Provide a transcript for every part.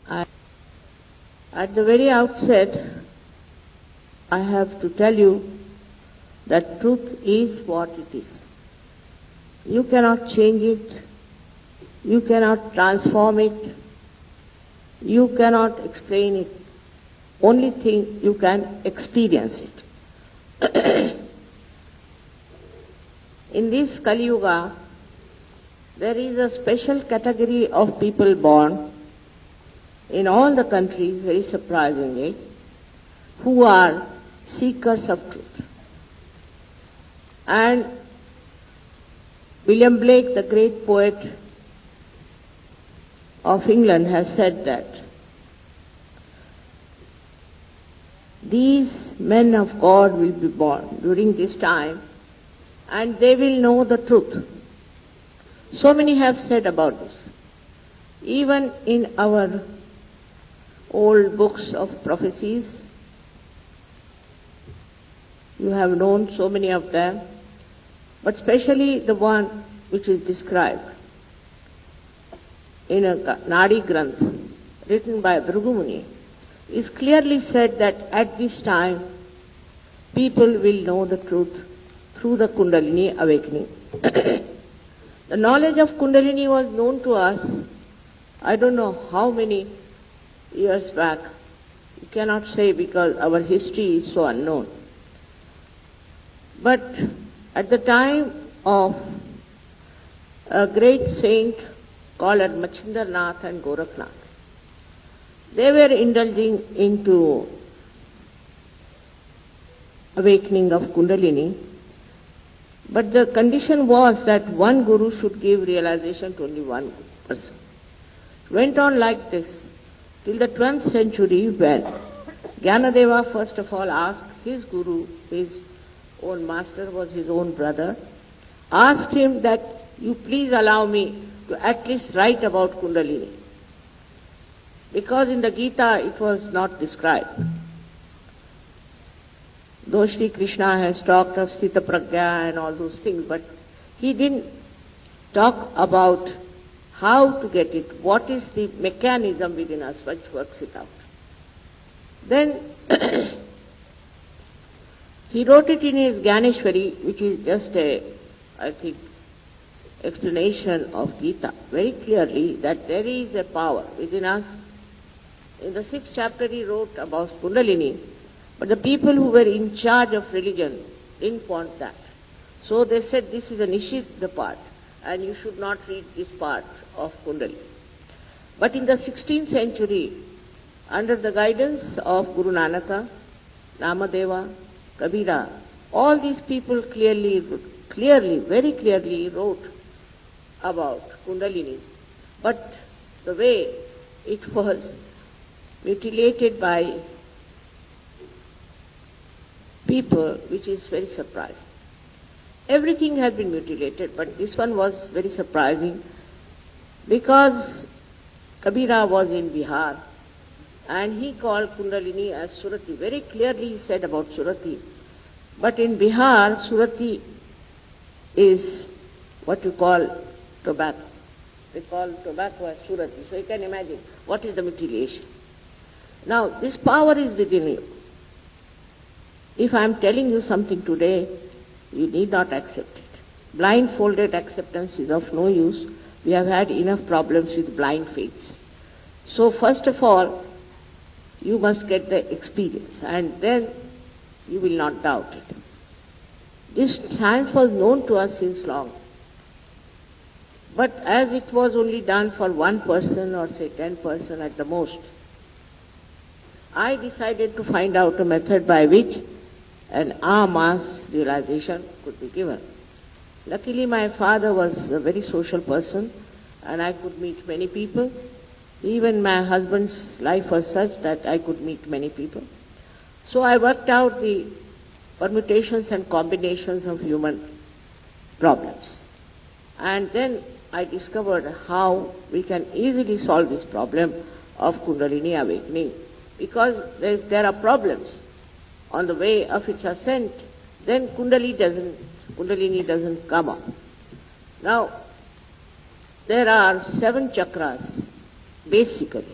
I, at the very outset, I have to tell you that truth is what it is. You cannot change it, you cannot transform it, you cannot explain it. Only thing you can experience it. In this Kali Yuga, there is a special category of people born in all the countries, very surprisingly, who are seekers of truth. And William Blake, the great poet of England, has said that these men of God will be born during this time and they will know the truth. So many have said about this. Even in our old books of prophecies, you have known so many of them, but especially the one which is described in a Nadi Granth written by Bhrigu Muni, is clearly said that at this time people will know the truth through the Kundalini awakening. The knowledge of Kundalini was known to us, I don't know how many years back. You cannot say because our history is so unknown. But at the time of a great saint called Machindranath and Gorakhnath, they were indulging into awakening of Kundalini, but the condition was that one guru should give realization to only one person. It went on like this till the 12th century, when Jnanadeva first of all asked his guru, his own master was his own brother, asked him that you please allow me to at least write about Kundalini. Because in the Gita it was not described. Though Shri Krishna has talked of Sthita Prajna and all those things, but he didn't talk about how to get it, what is the mechanism within us which works it out. Then he wrote it in his Gyaneshwari, which is just a, I think, explanation of Gita, very clearly that there is a power within us. In the 6th chapter he wrote about Kundalini, but the people who were in charge of religion didn't want that. So they said this is a Nishidha part and you should not read this part of Kundalini. But in the 16th century, under the guidance of Guru Nanaka, Namadeva, Kabira, all these people clearly, very clearly wrote about Kundalini. But the way it was mutilated by people, which is very surprising. Everything had been mutilated, but this one was very surprising because Kabira was in Bihar and he called Kundalini as Surati. Very clearly he said about Surati. But in Bihar, Surati is what you call tobacco. They call tobacco as Surati. So you can imagine what is the mutilation. Now this power is within you. If I am telling you something today, you need not accept it. Blindfolded acceptance is of no use. We have had enough problems with blind faiths. So first of all, you must get the experience and then you will not doubt it. This science was known to us since long. But as it was only done for one person or say 10% at the most, I decided to find out a method by which an en masse realization could be given. Luckily my father was a very social person and I could meet many people. Even my husband's life was such that I could meet many people. So I worked out the permutations and combinations of human problems. And then I discovered how we can easily solve this problem of Kundalini awakening. Because there are problems on the way of its ascent, then Kundalini doesn't come up. Now, there are 7 chakras, basically.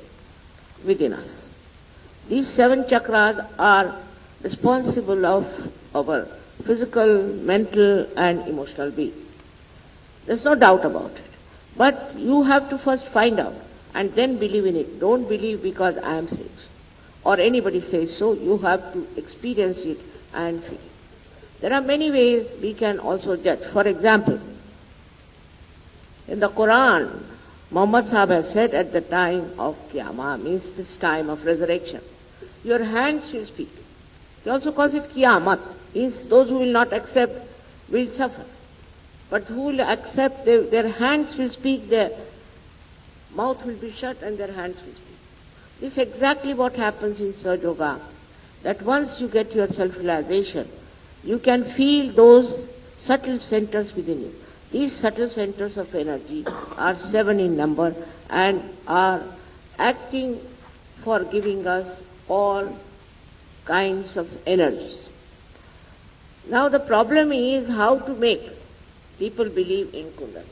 within us. These 7 chakras are responsible of our physical, mental and emotional being. There's no doubt about it. But you have to first find out and then believe in it. Don't believe because I am saying so or anybody says so. You have to experience it and feel it. There are many ways we can also judge. For example, in the Quran, Muhammad Sahib has said at the time of Qiyamah, means this time of resurrection, your hands will speak. He also calls it Qiyamat, means those who will not accept will suffer. But who will accept, their hands will speak, their mouth will be shut and their hands will speak. This is exactly what happens in Sahaja Yoga, that once you get your self-realization, you can feel those subtle centers within you. These subtle centers of energy are 7 in number and are acting for giving us all kinds of energies. Now the problem is how to make people believe in Kundalini.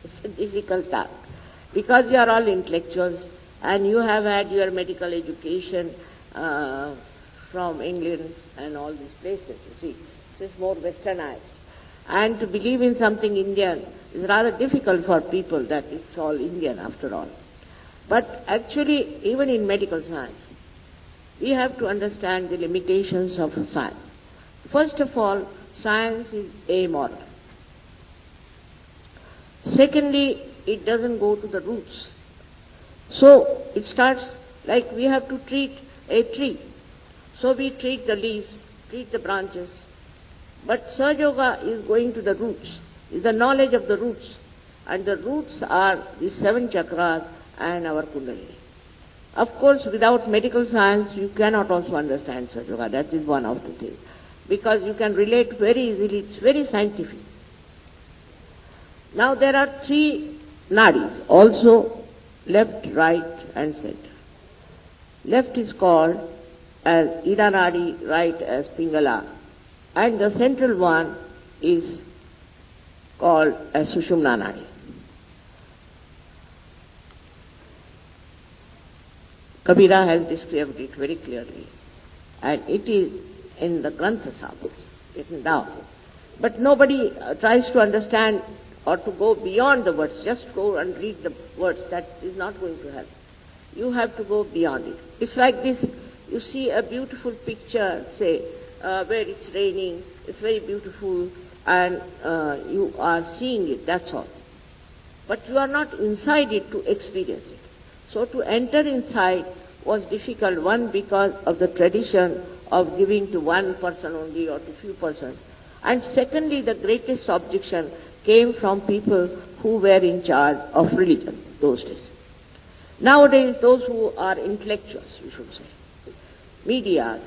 It's a difficult task because you are all intellectuals and you have had your medical education from England and all these places. You see, it's more westernized. And to believe in something Indian is rather difficult for people that it's all Indian after all. But actually, even in medical science, we have to understand the limitations of science. First of all, science is amoral. Secondly, it doesn't go to the roots. So it starts like we have to treat a tree. So we treat the leaves, treat the branches. But Sahaja Yoga is going to the roots, is the knowledge of the roots. And the roots are the 7 chakras and our Kundalini. Of course, without medical science, you cannot also understand Sahaja Yoga. That is one of the things. Because you can relate very easily, it's very scientific. Now there are 3 nadis, also left, right and center. Left is called as Ida Nadi, right as Pingala. And the central one is called as Sushumna Nadi. Kabira has described it very clearly. And it is in the Grantha Sahib, written down. But nobody tries to understand or to go beyond the words. Just go and read the words. That is not going to help. You have to go beyond it. It's like this. You see a beautiful picture, say, where it's raining, it's very beautiful, and you are seeing it, that's all. But you are not inside it to experience it. So to enter inside was difficult, one because of the tradition of giving to one person only or to few persons. And secondly, the greatest objection came from people who were in charge of religion those days. Nowadays, those who are intellectuals, we should say, medias,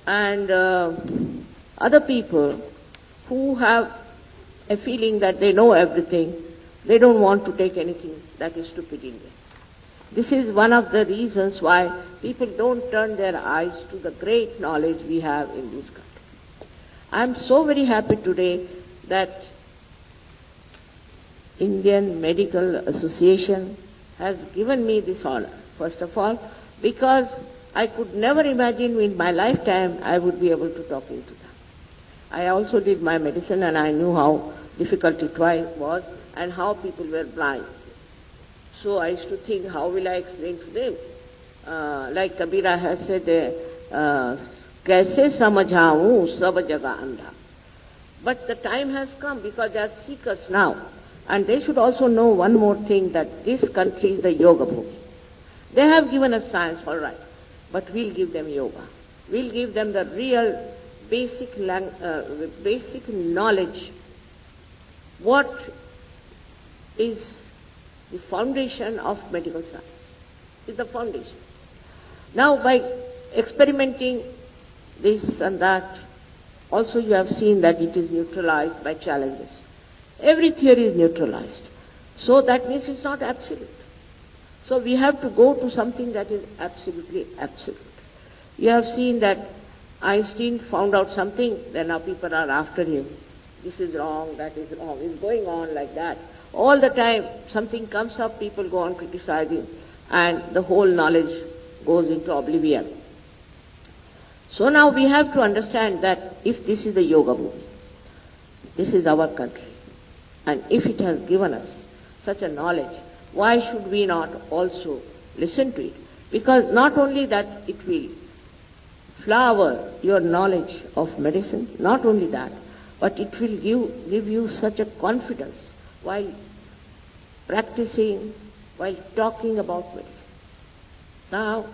and other people who have a feeling that they know everything, they don't want to take anything that is stupid in them. This is one of the reasons why people don't turn their eyes to the great knowledge we have in this country. I am so very happy today that Indian Medical Association has given me this honor, first of all, because I could never imagine in my lifetime I would be able to talk into them. I also did my medicine and I knew how difficult it was and how people were blind. So I used to think, how will I explain to them? Like Kabira has said, kaise samajhaun sab jaga andha. But the time has come because they are seekers now. And they should also know one more thing, that this country is the yoga bhumi. They have given us science, all right, but we'll give them yoga. We'll give them the real basic knowledge. What is the foundation of medical science? Is the foundation. Now by experimenting this and that, also you have seen that it is neutralized by challenges. Every theory is neutralized. So that means it's not absolute. So we have to go to something that is absolutely absolute. You have seen that Einstein found out something, then now people are after him. This is wrong, that is wrong. It's going on like that. All the time something comes up, people go on criticizing, and the whole knowledge goes into oblivion. So now we have to understand that if this is the Yoga Bhumi, this is our country, and if it has given us such a knowledge, why should we not also listen to it? Because not only that it will flower your knowledge of medicine, not only that, but it will give you such a confidence while practicing, while talking about medicine. Now,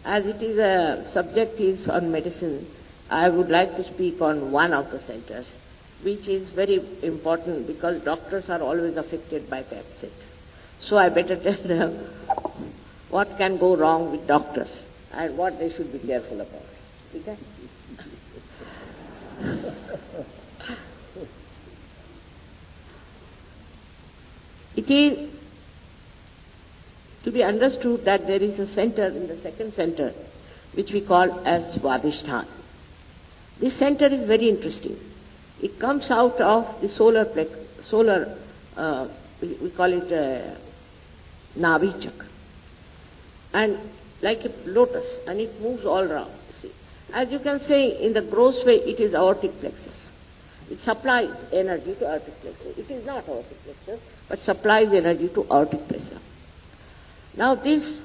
as it is a subject is on medicine, I would like to speak on one of the centers, which is very important because doctors are always affected by that center. So I better tell them what can go wrong with doctors and what they should be careful about. Okay? It is to be understood that there is a center in the second center which we call as Swadhisthana. This center is very interesting. It comes out of the we call it Navi Chakra, and like a lotus, and it moves all around. See, as you can say in the gross way, it is aortic plexus. It supplies energy to aortic plexus. It is not aortic plexus, but supplies energy to aortic plexus. Now this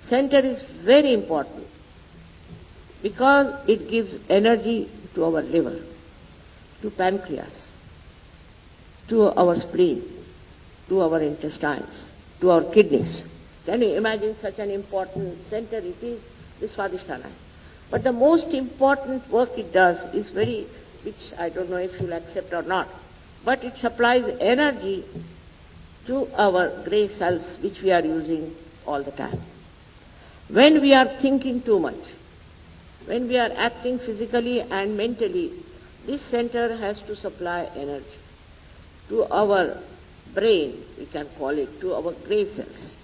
center is very important because it gives energy to our liver, to pancreas, to our spleen, to our intestines, to our kidneys. Can you imagine such an important center it is, this Swadhisthana? But the most important work it does is which I don't know if you'll accept or not, but it supplies energy to our grey cells which we are using all the time. When we are thinking too much, when we are acting physically and mentally, this center has to supply energy to our brain, we can call it, to our grey cells,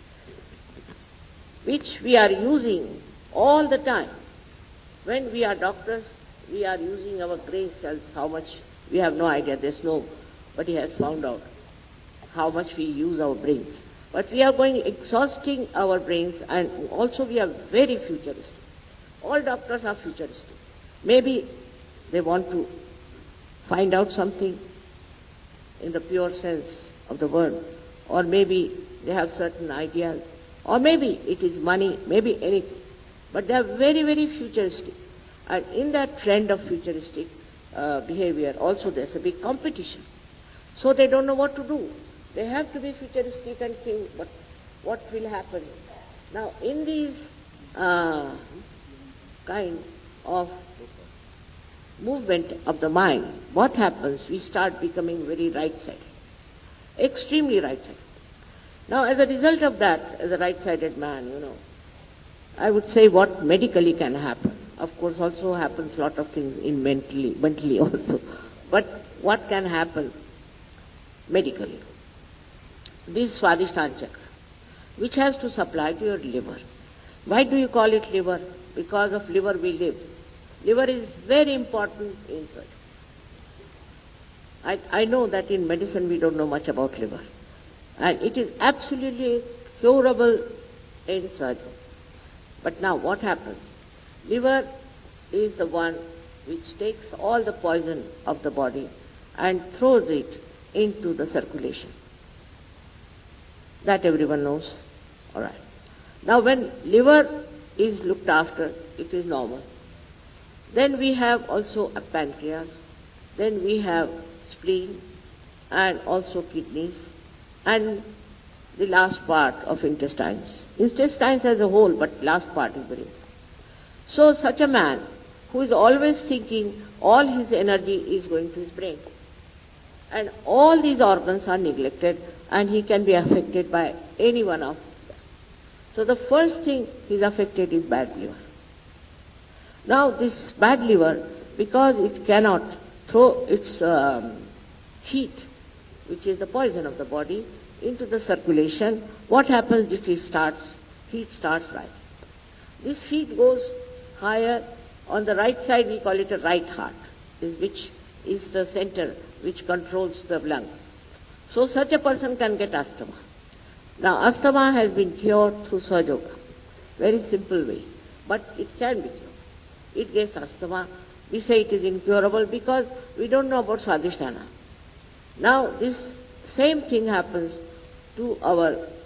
which we are using all the time. When we are doctors, we are using our grey cells, how much, we have no idea, nobody has found out how much we use our brains. But we are going exhausting our brains, and also we are very futuristic. All doctors are futuristic. Maybe they want to find out something in the pure sense of the word, or maybe they have certain ideas, or maybe it is money, maybe anything. But they are very, very futuristic. And in that trend of futuristic behavior, also there's a big competition. So they don't know what to do. They have to be futuristic and think, but what will happen? Now, in these kind of movement of the mind, what happens? We start becoming very right-sided, extremely right-sided. Now, as a result of that, as a right-sided man, I would say what medically can happen. Of course, also happens a lot of things in mentally also. But what can happen medically? This Swadhisthana chakra, which has to supply to your liver. Why do you call it liver? Because of liver we live. Liver is very important in surgery. I know that in medicine we don't know much about liver. And it is absolutely curable in surgery. But now what happens? Liver is the one which takes all the poison of the body and throws it into the circulation. That everyone knows. All right. Now when liver is looked after, it is normal. Then we have also a pancreas. Then we have spleen and also kidneys and the last part of intestines. Intestines as a whole, but last part is very important. So such a man who is always thinking all his energy is going to his brain. And all these organs are neglected and he can be affected by any one of them. So the first thing he is affected is bad liver. Now this bad liver, because it cannot throw its heat, which is the poison of the body, into the circulation, what happens is heat starts rising. This heat goes higher. On the right side we call it a right heart, which is the center which controls the lungs. So such a person can get asthma. Now asthma has been cured through Sahaja Yoga. very simple way. But it can be cured. It gets asthma. We say it is incurable because we don't know about Swadhisthana. Now this same thing happens to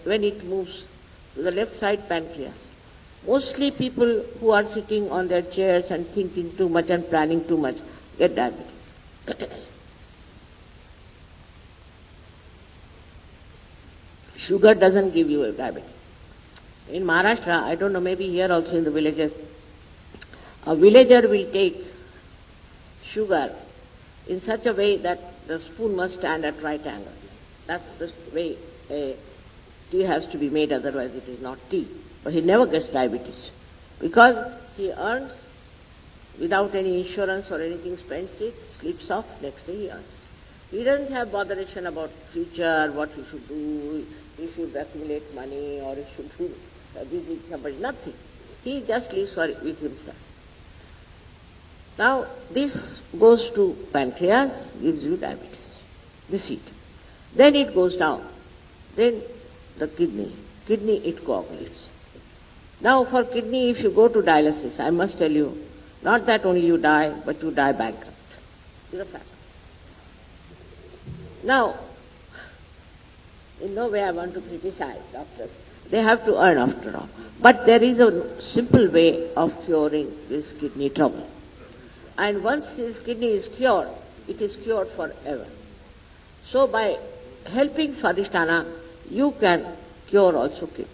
when it moves to the left side pancreas. Mostly people who are sitting on their chairs and thinking too much and planning too much get diabetes. Sugar doesn't give you a diabetes. In Maharashtra, I don't know, maybe here also in the villages, a villager will take sugar in such a way that the spoon must stand at right angles. That's the way tea has to be made, otherwise it is not tea. But he never gets diabetes because he earns without any insurance or anything, spends it, sleeps off, next day he earns. He doesn't have botheration about future, what he should do, he should accumulate money or he should visit somebody, nothing. He just lives with himself. Now this goes to pancreas, gives you diabetes, this heat. Then it goes down. Then the kidney it coagulates. Now for kidney, if you go to dialysis, I must tell you, not that only you die, but you die bankrupt. It's a fact. Now, in no way I want to criticize doctors. They have to earn after all. But there is a simple way of curing this kidney trouble. And once this kidney is cured, it is cured forever. So by helping Swadhisthana, you can cure also kidney.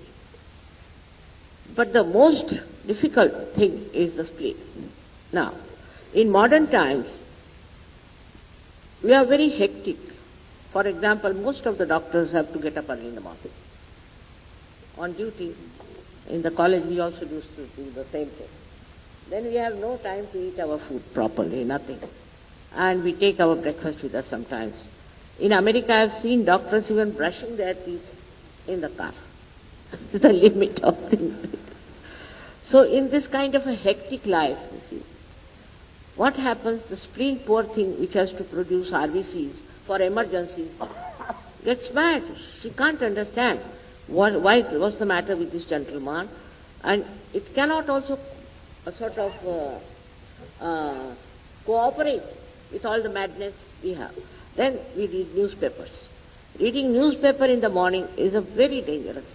But the most difficult thing is the spleen. Now, in modern times, we are very hectic. For example, most of the doctors have to get up early in the morning. On duty, in the college we also used to do the same thing. Then we have no time to eat our food properly, nothing. And we take our breakfast with us sometimes. In America I have seen doctors even brushing their teeth in the car. To the limit of things. So in this kind of a hectic life, you see, what happens, the spleen, poor thing, which has to produce RBCs for emergencies, gets mad. She can't understand what's the matter with this gentleman. And it cannot also cooperate with all the madness we have. Then we read newspapers. Reading newspaper in the morning is a very dangerous thing,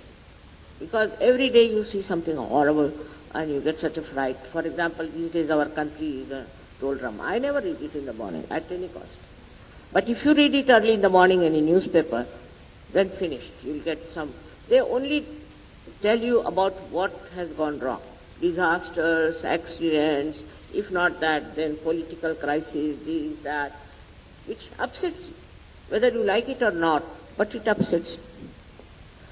because every day you see something horrible and you get such a fright. For example, these days our country is a doldrum. I never read it in the morning at any cost. But if you read it early in the morning in a newspaper, then finished. You'll get some. They only tell you about what has gone wrong. Disasters, accidents, if not that, then political crisis, this, that, which upsets you. Whether you like it or not, but it upsets you.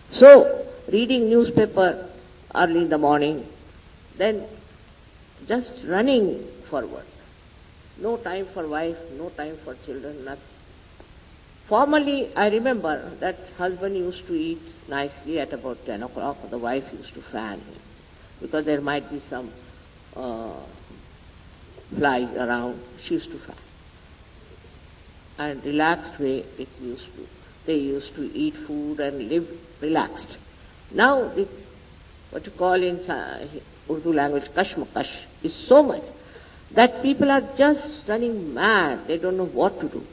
So, reading newspaper early in the morning, then just running forward. No time for wife, no time for children, nothing. Formerly, I remember that husband used to eat nicely at about 10 o'clock. The wife used to fan him, because there might be some flies around. She used to fan. And relaxed way they used to eat food and live relaxed. Now, what you call in Urdu language, kashmakash, is so much that people are just running mad. They don't know what to do.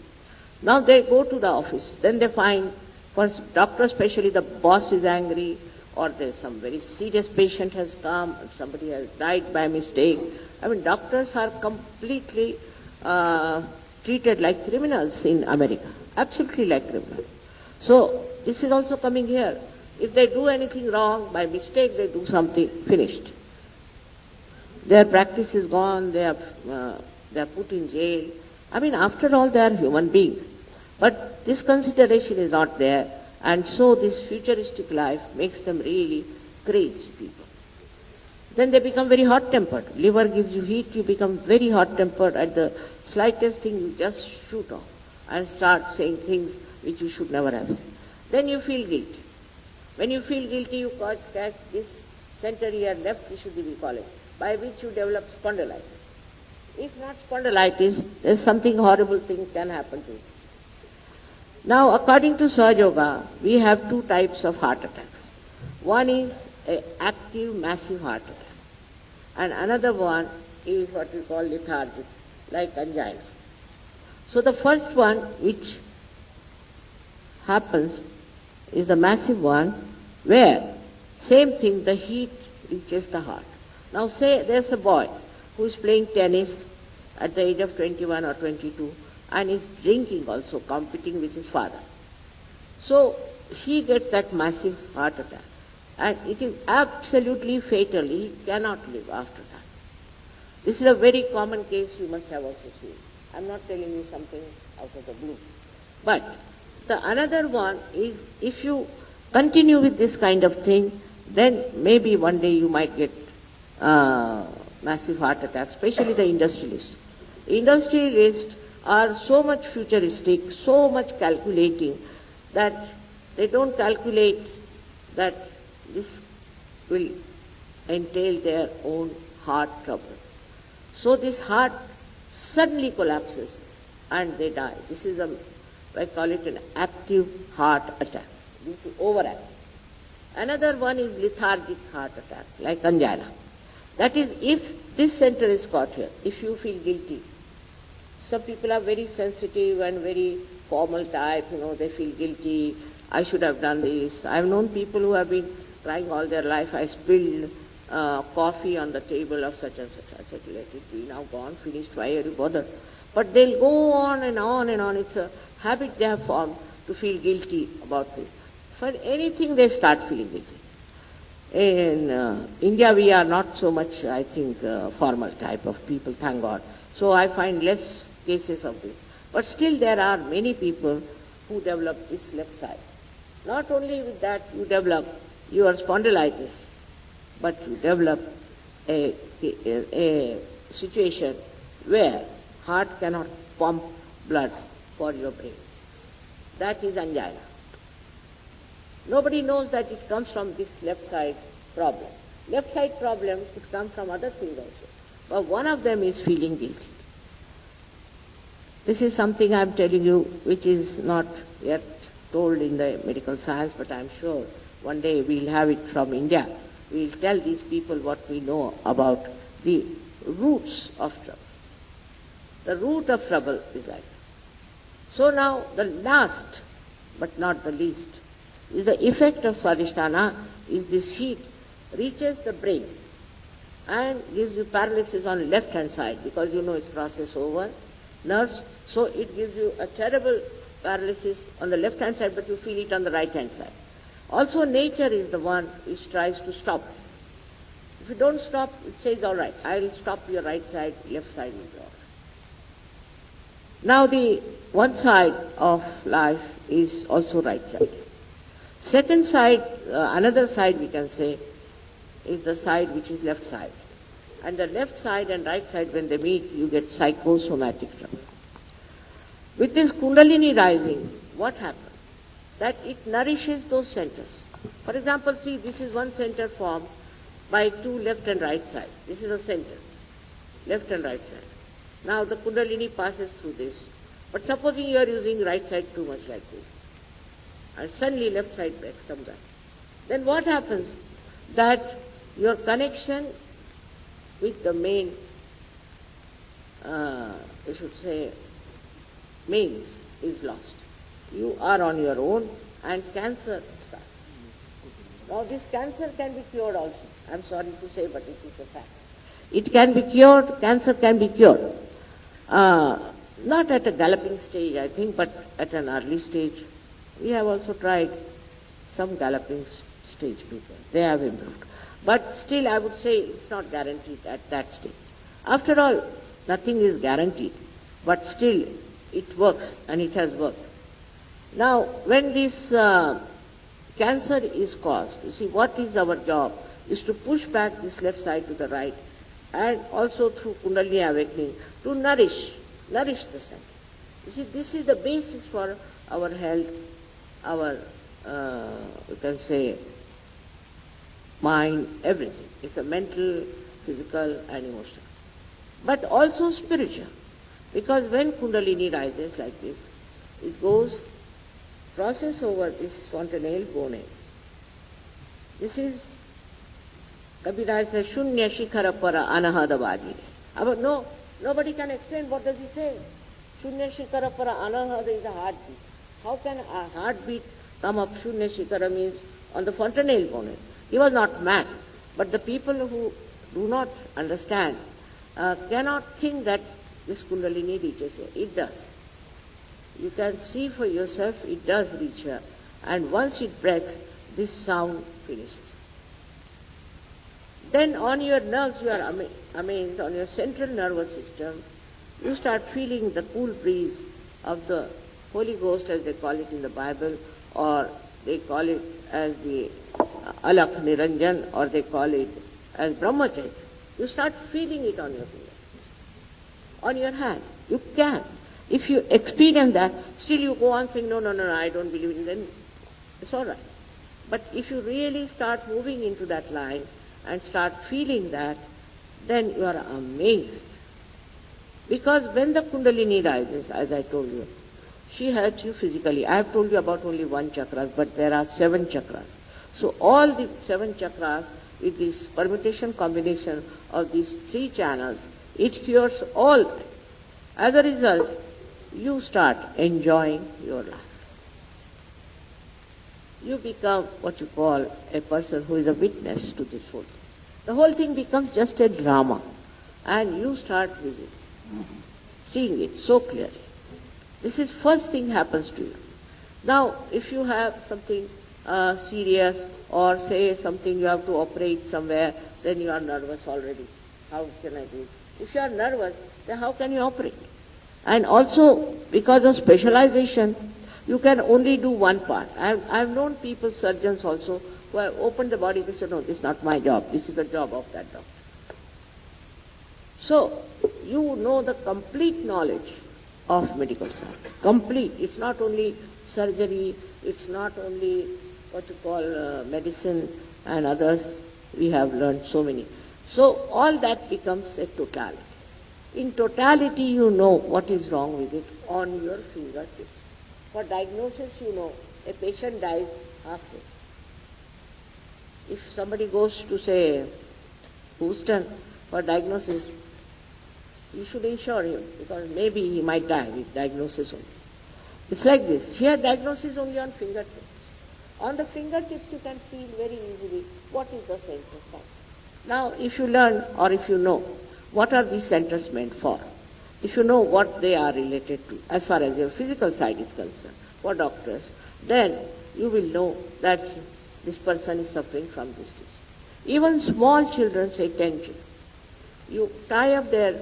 Now they go to the office, then they find, for doctor especially, the boss is angry, or there's some very serious patient has come, and somebody has died by mistake. I mean, doctors are completely treated like criminals in America, absolutely like criminals. So this is also coming here. If they do anything wrong, by mistake they do something, finished. Their practice is gone, they are put in jail. I mean, after all, they are human beings. But this consideration is not there, and so this futuristic life makes them really crazy people. Then they become very hot-tempered. Liver gives you heat, you become very hot-tempered. At the slightest thing, you just shoot off and start saying things which you should never have said. Then you feel guilty. When you feel guilty, you catch this center here left Vishuddhi we call it, by which you develop spondylitis. If not spondylitis, there's something horrible thing can happen to you. Now, according to Sahaja Yoga, we have two types of heart attacks. One is a active massive heart attack. And another one is what we call lethargic, like angina. So the first one which happens is the massive one where, same thing, the heat reaches the heart. Now say there's a boy who is playing tennis at the age of 21 or 22 and is drinking also, competing with his father. So he gets that massive heart attack and it is absolutely fatal. He cannot live after that. This is a very common case you must have also seen. I'm not telling you something out of the blue. But the another one is if you continue with this kind of thing, then maybe one day you might get massive heart attacks, especially the industrialists. Industrialists are so much futuristic, so much calculating, that they don't calculate that this will entail their own heart trouble. So this heart suddenly collapses and they die. This is I call it an active heart attack due to overacting. Another one is lethargic heart attack, like angina. That is, if this center is caught here, if you feel guilty. Some people are very sensitive and very formal type, they feel guilty, I should have done this. I've known people who have been crying all their life, I spilled coffee on the table of such and such. I said, let it be now, gone, finished, why are you bothered? But they'll go on and on and on. It's a habit they have formed to feel guilty about things. For anything they start feeling guilty. In India we are not so much, I think, formal type of people, thank God. So I find less cases of this. But still there are many people who develop this left side. Not only with that you develop your spondylitis, but you develop a situation where heart cannot pump blood for your brain. That is angina. Nobody knows that it comes from this left side problem. Left side problem could come from other things also. But one of them is feeling guilty. This is something I'm telling you which is not yet told in the medical science, but I'm sure one day we'll have it from India. We'll tell these people what we know about the roots of trouble. The root of trouble is like that. So now the last, but not the least, is the effect of Swadhisthana is this heat reaches the brain and gives you paralysis on left hand side because it's process over nerves, so it gives you a terrible paralysis on the left hand side, but you feel it on the right hand side. Also nature is the one which tries to stop. If you don't stop, it says, all right, I'll stop your right side, left side will go. Now the one side of life is also right side. Second side, another side we can say, is the side which is left side. And the left side and right side, when they meet, you get psychosomatic trouble. With this Kundalini rising, what happens? That it nourishes those centers. For example, see, this is one center formed by two left and right side. This is a center, left and right side. Now the Kundalini passes through this. But supposing you are using right side too much like this, and suddenly left side breaks somewhere. Then what happens? That your connection with the main, I should say, mains is lost. You are on your own and cancer starts. Now this cancer can be cured also. I'm sorry to say, but it is a fact. It can be cured, cancer can be cured. Not at a galloping stage, I think, but at an early stage. We have also tried some galloping stage people. They have improved. But still, I would say it's not guaranteed at that stage. After all, nothing is guaranteed. But still, it works, and it has worked. Now, when this cancer is caused, you see, what is our job? Is to push back this left side to the right, and also through Kundalini awakening, to nourish the center. You see, this is the basis for our health, our, you can say, mind, everything. It's a mental, physical, and emotional. But also spiritual. Because when Kundalini rises like this, it goes, crosses over this fontanelle bone. This is Kabira says, Shunya Shikhara Para Anahadavadi. No, nobody can explain what does he say. Shunya Shikhara Para Anahada is a heartbeat. How can a heartbeat come up? Shunya Shikhara means on the fontanelle bonnet. He was not mad. But the people who do not understand cannot think that this Kundalini reaches here. It does. You can see for yourself, it does reach here. And once it breaks, this sound finishes. Then on your nerves, you are amazed, on your central nervous system, you start feeling the cool breeze of the Holy Ghost, as they call it in the Bible, or they call it as the Alakh Niranjan, or they call it as Brahmacharya. You start feeling it on your finger, on your hand. You can. If you experience that, still you go on saying, no, I don't believe in it, then it's all right. But if you really start moving into that line and start feeling that, then you are amazed. Because when the Kundalini rises, as I told you, she hurts you physically. I have told you about only one chakra, but there are 7 chakras. So all the 7 chakras, with this permutation combination of these 3 channels, it cures all. As a result, you start enjoying your life. You become what you call a person who is a witness to this whole thing. The whole thing becomes just a drama, and you start seeing it so clearly. This is first thing happens to you. Now, if you have something serious, or say something you have to operate somewhere, then you are nervous already. How can I do it? If you are nervous, then how can you operate? And also, because of specialization, you can only do one part. I've known people, surgeons also, who have opened the body, they say, no, this is not my job, this is the job of that doctor. So, you know the complete knowledge of medical science. Complete. It's not only surgery, it's not only what you call medicine and others. We have learned so many. So, all that becomes a totality. In totality, you know what is wrong with it on your fingertips. For diagnosis, you know, a patient dies halfway. If somebody goes to, say, Houston for diagnosis, you should insure him, because maybe he might die with diagnosis only. It's like this. Here, diagnosis only on fingertips. On the fingertips, you can feel very easily what is the center for. Now, if you learn, or if you know, what are these centers meant for? If you know what they are related to, as far as your physical side is concerned, for doctors, then you will know that this person is suffering from this disease. Even small children, say 10 children, you tie up their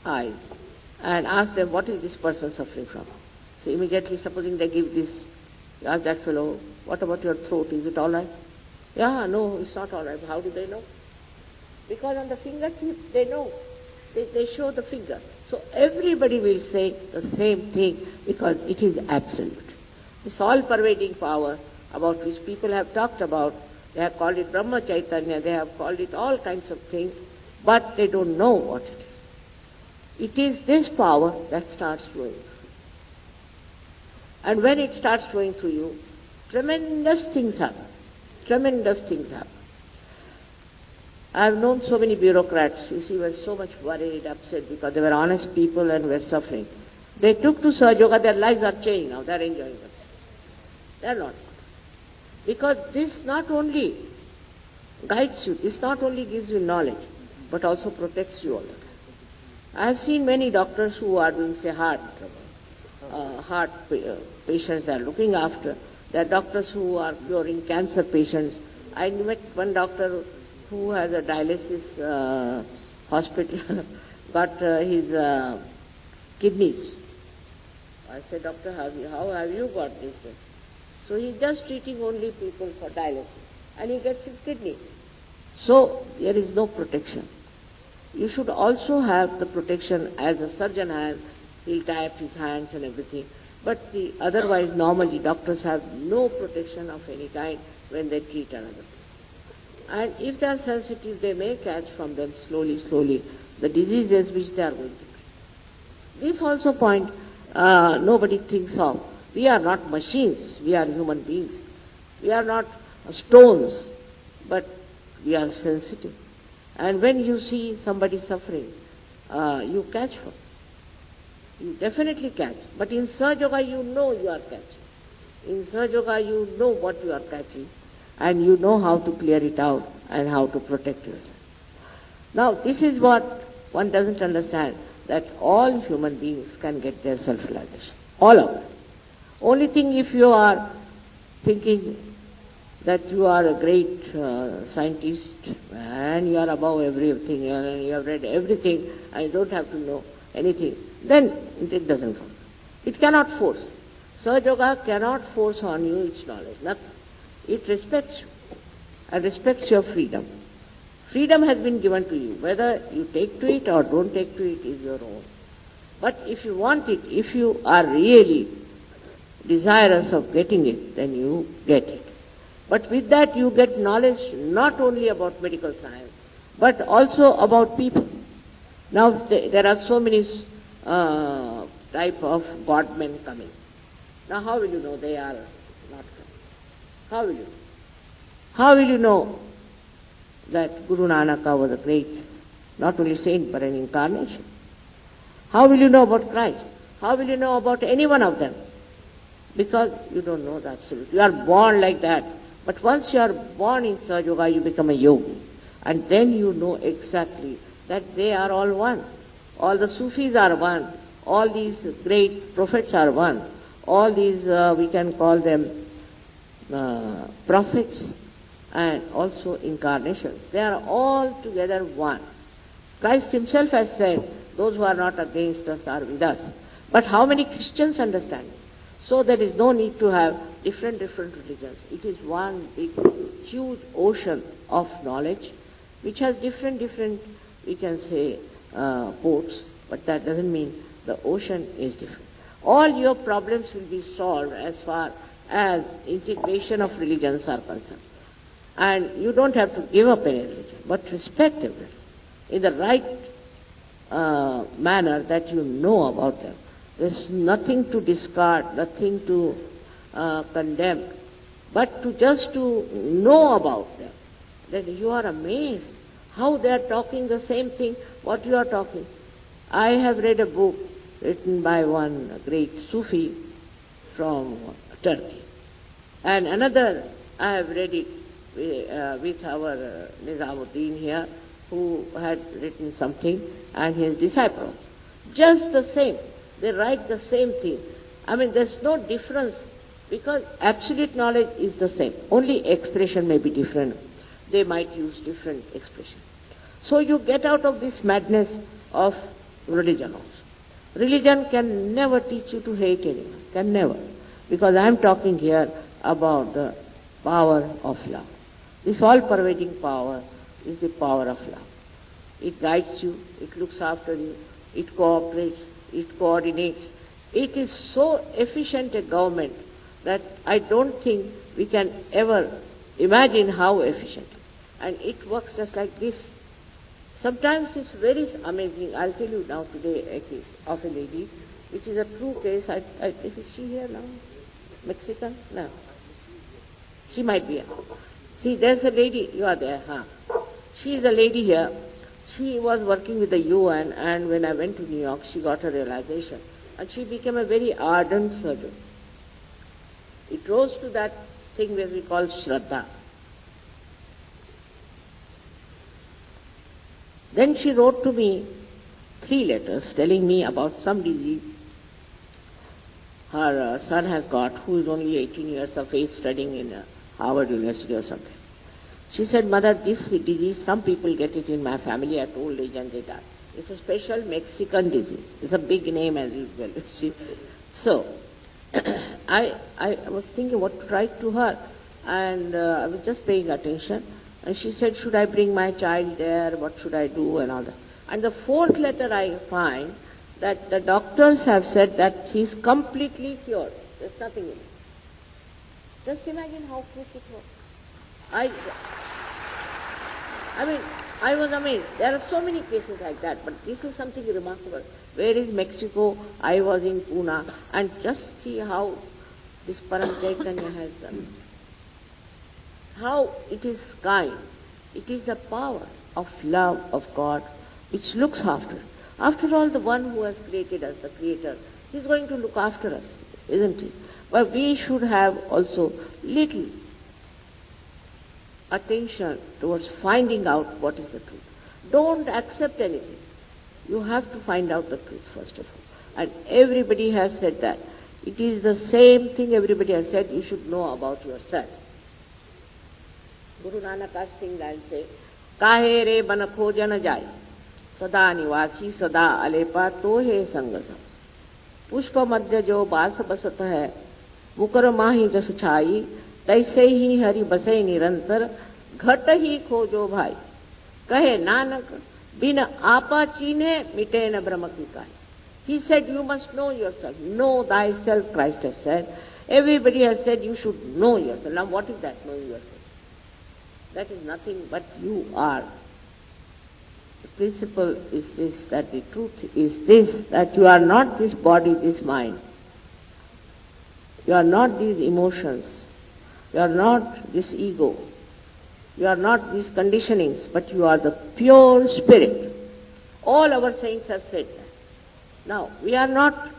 eyes and ask them, what is this person suffering from? So immediately, supposing they give this, you ask that fellow, what about your throat, is it all right? Yeah, no, it's not all right. How do they know? Because on the fingertip, they know. They show the finger. So everybody will say the same thing, because it is absolute. This all-pervading power about which people have talked about, they have called it Brahma Chaitanya, they have called it all kinds of things, but they don't know what it is. It is this power that starts flowing. And when it starts flowing through you, tremendous things happen. Tremendous things happen. I have known so many bureaucrats, you see, were so much worried, upset, because they were honest people and were suffering. They took to Sahaja Yoga, their lives are changed now, they are enjoying themselves. They are not. Because this not only guides you, this not only gives you knowledge, but also protects you all the time. I have seen many doctors who are doing, say, heart patients they are looking after. There are doctors who are curing cancer patients. I met one doctor who has a dialysis hospital, got his kidneys. I said, doctor, how have you got this? So he's just treating only people for dialysis, and he gets his kidney. So there is no protection. You should also have the protection as a surgeon has. He'll tie up his hands and everything. But otherwise, normally, doctors have no protection of any kind when they treat another person. And if they are sensitive, they may catch from them slowly, the diseases which they are going to treat. This also point nobody thinks of. We are not machines. We are human beings. We are not stones. but we are sensitive. And when you see somebody suffering, you catch for. You definitely catch. But in Sahaja Yoga, you know you are catching. In Sahaja Yoga, you know what you are catching, and you know how to clear it out and how to protect yourself. Now, this is what one doesn't understand, that all human beings can get their self-realization. All of them. Only thing, if you are thinking that you are a great scientist and you are above everything and you have read everything and you don't have to know anything, then it doesn't work. It cannot force. Sahaja Yoga cannot force on you its knowledge, nothing. It respects you and respects your freedom. Freedom has been given to you. Whether you take to it or don't take to it is your own. But if you want it, if you are really desirous of getting it, then you get it. But with that you get knowledge not only about medical science, but also about people. Now there are so many type of godmen coming. Now how will you know they are not coming? How will you know? How will you know that Guru Nanaka was a great, not only saint, but an incarnation? How will you know about Christ? How will you know about any one of them? Because you don't know the absolute. You are born like that. But once you are born in Sahaja Yoga, you become a yogi. And then you know exactly that they are all one. All the Sufis are one. All these great prophets are one. All these, we can call them prophets and also incarnations. They are all together one. Christ himself has said, those who are not against us are with us. But how many Christians understand it? So there is no need to have different religions. It is one big, huge ocean of knowledge, which has different, we can say, ports, but that doesn't mean the ocean is different. All your problems will be solved as far as integration of religions are concerned. And you don't have to give up any religion, but respect everyone in the right manner that you know about them. There's nothing to discard, nothing to condemn, but to just to know about them. Then you are amazed how they are talking the same thing what you are talking. I have read a book written by one great Sufi from Turkey, and another I have read it with our Nizamuddin here, who had written something, and his disciples. Just the same. They write the same thing. I mean, there's no difference, because absolute knowledge is the same. Only expression may be different. They might use different expression. So you get out of this madness of religion also. Religion can never teach you to hate anyone. Can never. Because I am talking here about the power of love. This all-pervading power is the power of love. It guides you, it looks after you, it cooperates, it coordinates. It is so efficient a government that I don't think we can ever imagine how efficient. And it works just like this. Sometimes it's very amazing. I'll tell you now today a case of a lady, which is a true case. Is she here now? Mexican? No. She might be here. See, there's a lady, you are there, huh? She is a lady here. She was working with the UN, and when I went to New York, she got a realization. And she became a very ardent surgeon. It rose to that thing that we call Shraddha. Then she wrote to me 3 letters telling me about some disease her son has got, who is only 18 years of age, studying in Harvard University or something. She said, Mother, this disease, some people get it in my family at old age and they die. It's a special Mexican disease. It's a big name as usual. So, I was thinking what to write to her, and I was just paying attention. And she said, should I bring my child there? What should I do? And all that. And the 4th letter I find that the doctors have said that he's completely cured. There's nothing in it. Just imagine how quick it was. I mean, I was amazed. There are so many cases like that, but this is something remarkable. Where is Mexico? I was in Pune, and just see how this Param Chaitanya has done. how it is kind. It is the power of love of God which looks after. After all, the one who has created us, the Creator, He is going to look after us, isn't He? But we should have also little attention towards finding out what is the truth. Don't accept anything. You have to find out the truth first of all. And everybody has said that. It is the same thing everybody has said you should know about yourself. Guru Nanak Singh will say, Kahe re ban khoja na jai, sada nivasi sada alepa tohe sangasa. Pushpa madhya jo bas basat hai, mukar mahi jas chai, तैसे ही हरि बसे निरंतर घट ही खोजो भाई कहे नानक बिन आपा चीने मिटे न ब्रह्म की काय. He said you must know yourself. Know thyself, Christ has said. Everybody has said you should know yourself. Now what is that, knowing yourself? That is nothing but you are. The principle is this, that the truth is this, that you are not this body, this mind. You are not these emotions. You are not this ego. You are not these conditionings, but you are the pure spirit. All our saints have said that. Now, we are not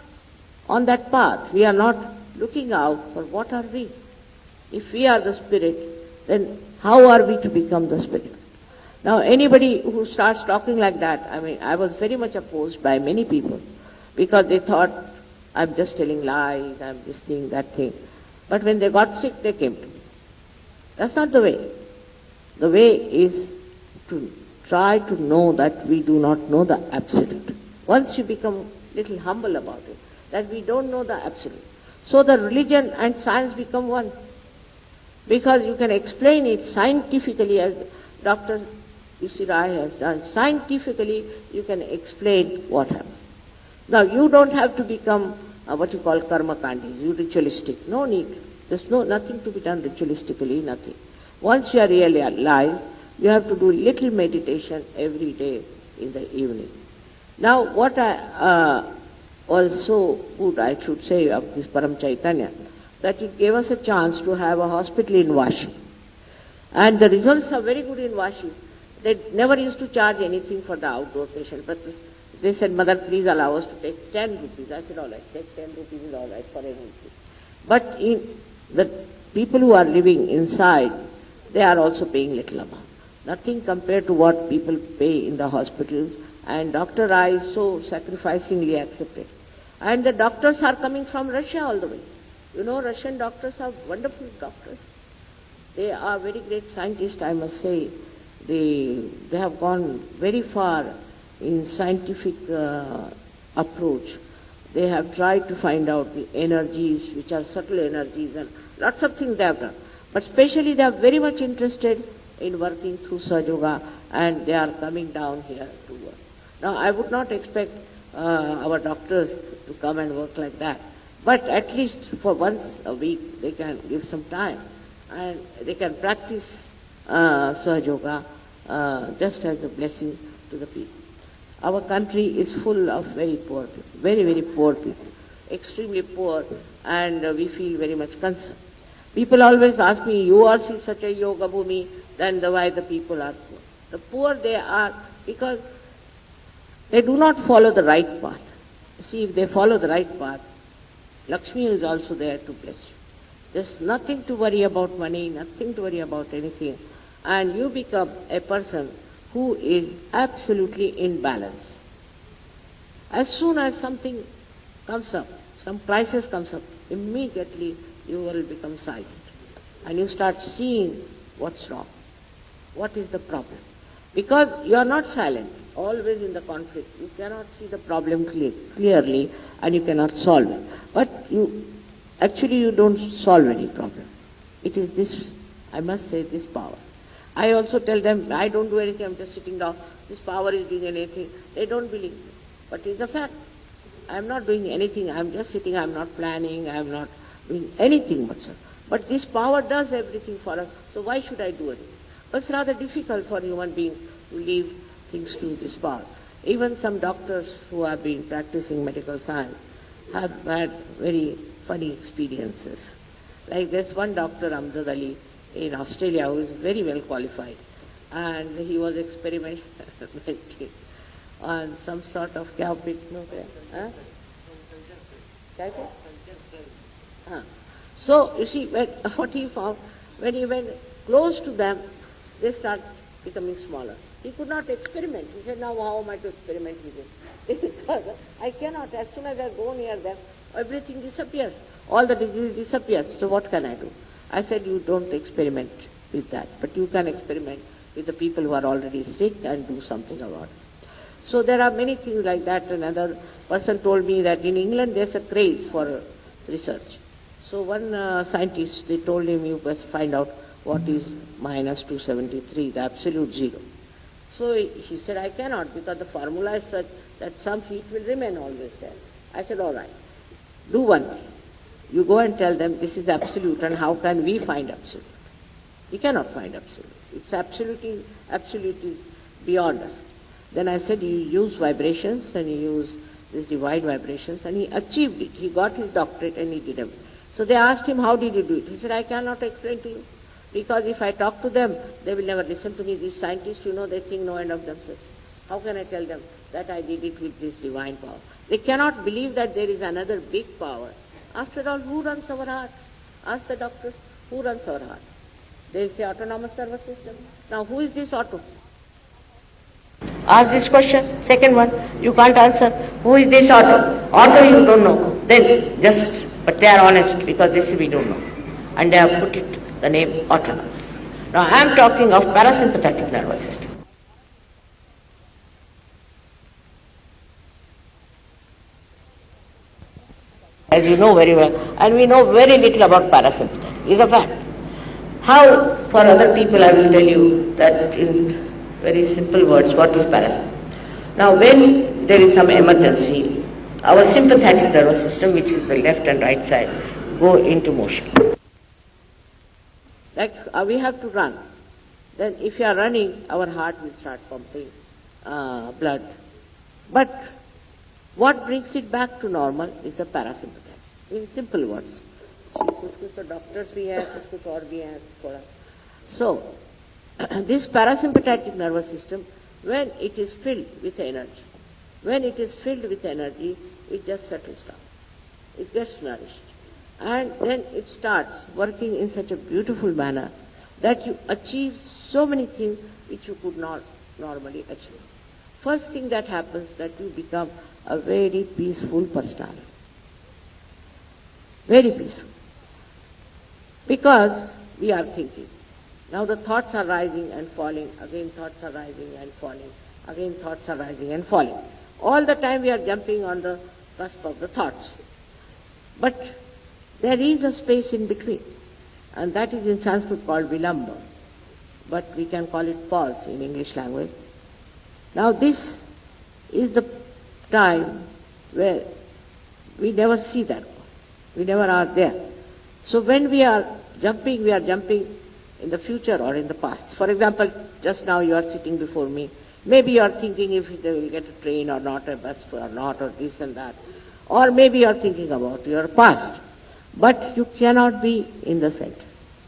on that path. We are not looking out for what are we. If we are the spirit, then how are we to become the spirit? Now, anybody who starts talking like that, I was very much opposed by many people because they thought, I'm just telling lies, I'm this thing, that thing. But when they got sick, they came to me. That's not the way. The way is to try to know that we do not know the absolute. Once you become little humble about it, that we don't know the absolute. So the religion and science become one. Because you can explain it scientifically, as Dr. U.C. Rai has done. Scientifically, you can explain what happened. Now, you don't have to become what you call karma-kandis, you ritualistic. No need. There's nothing to be done ritualistically, nothing. Once you are really alive, you have to do little meditation every day in the evening. Now, what I also would, I should say, of this Param Chaitanya, that it gave us a chance to have a hospital in Vashi. And the results are very good in Vashi. They never used to charge anything for the outdoor patient, but they said, Mother, please allow us to take 10 rupees. I said, all right, take 10 rupees is all right for anything. But in the people who are living inside, they are also paying little amount. Nothing compared to what people pay in the hospitals. And Dr. Rai so sacrificingly accepted. And the doctors are coming from Russia all the way. You know, Russian doctors are wonderful doctors. They are very great scientists, I must say. They have gone very far in scientific approach. They have tried to find out the energies, which are subtle energies, and lots of things they have done. But especially they are very much interested in working through Sahaja Yoga, and they are coming down here to work. Now, I would not expect our doctors to come and work like that. But at least for once a week, they can give some time. And they can practice Sahaja Yoga just as a blessing to the people. Our country is full of very poor people, very, very poor people, extremely poor, and we feel very much concerned. People always ask me, you are such a yoga bhumi, then why the people are poor? The poor they are because they do not follow the right path. See, if they follow the right path, Lakshmi is also there to bless you. There's nothing to worry about money, nothing to worry about anything. And you become a person who is absolutely in balance. As soon as something comes up, some crisis comes up, immediately you will become silent. And you start seeing what's wrong. What is the problem? Because you are not silent, always in the conflict. You cannot see the problem clearly and you cannot solve it. But you don't solve any problem. It is this, I must say, this power. I also tell them, I don't do anything, I'm just sitting down. This power is doing anything. They don't believe me. But it's a fact. I'm not doing anything, I'm just sitting, I'm not planning, I'm not doing anything whatsoever. But this power does everything for us, so why should I do it? But it's rather difficult for human beings to leave things to this power. Even some doctors who have been practicing medical science have had very funny experiences. Like there's one doctor, Amjad Ali, in Australia who is very well qualified, and he was experimenting on some sort of So, you see, what he found, when he went close to them, they start becoming smaller. He could not experiment. He said, now how am I to experiment with it? Because I cannot. As soon as I go near them, everything disappears. All the disease disappears. So what can I do? I said, you don't experiment with that, but you can experiment with the people who are already sick and do something about it. So there are many things like that. Another person told me that in England there's a craze for research. So one scientist, they told him, you must find out what is minus 273, the absolute zero. So he said, I cannot, because the formula is such that some heat will remain always there. I said, all right, do one thing. You go and tell them this is absolute, and how can we find absolute? We cannot find absolute. It's absolutely beyond us. Then I said, you use vibrations, and you use these divine vibrations, and he achieved it. He got his doctorate and he did it. So they asked him, how did you do it? He said, I cannot explain to you, because if I talk to them, they will never listen to me. These scientists, they think no end of themselves. How can I tell them that I did it with this divine power? They cannot believe that there is another big power. After all, who runs our heart? Ask the doctors, who runs our heart? There is the autonomous nervous system. Now, who is this auto? Ask this question. Second one, you can't answer. Who is this auto? Auto you don't know. Then but they are honest, because this we don't know. And they have put it, the name autonomous. Now I am talking of parasympathetic nervous system. As you know very well, and we know very little about parasympathetic, is a fact. How, for other people, I will tell you that in very simple words, what is parasympathetic. Now when there is some emergency, our sympathetic nervous system, which is the left and right side, go into motion. Like we have to run. Then if you are running, our heart will start pumping blood. But what brings it back to normal is the parasympathetic. In simple words. कुछ doctors भी हैं, कुछ और भी हैं थोड़ा. So this parasympathetic nervous system, when it is filled with energy, it just settles down. It gets nourished. And then it starts working in such a beautiful manner that you achieve so many things which you could not normally achieve. First thing that happens, that you become a very peaceful personality. Very peaceful. Because we are thinking. Now the thoughts are rising and falling, again thoughts are rising and falling, again thoughts are rising and falling. All the time we are jumping on the cusp of the thoughts. But there is a space in between, and that is in Sanskrit called vilamba, but we can call it pause in English language. Now this is the time where we never see that. We never are there. So when we are jumping in the future or in the past. For example, just now you are sitting before me. Maybe you are thinking if they will get a train or not, a bus or not, or this and that. Or maybe you are thinking about your past. But you cannot be in the center.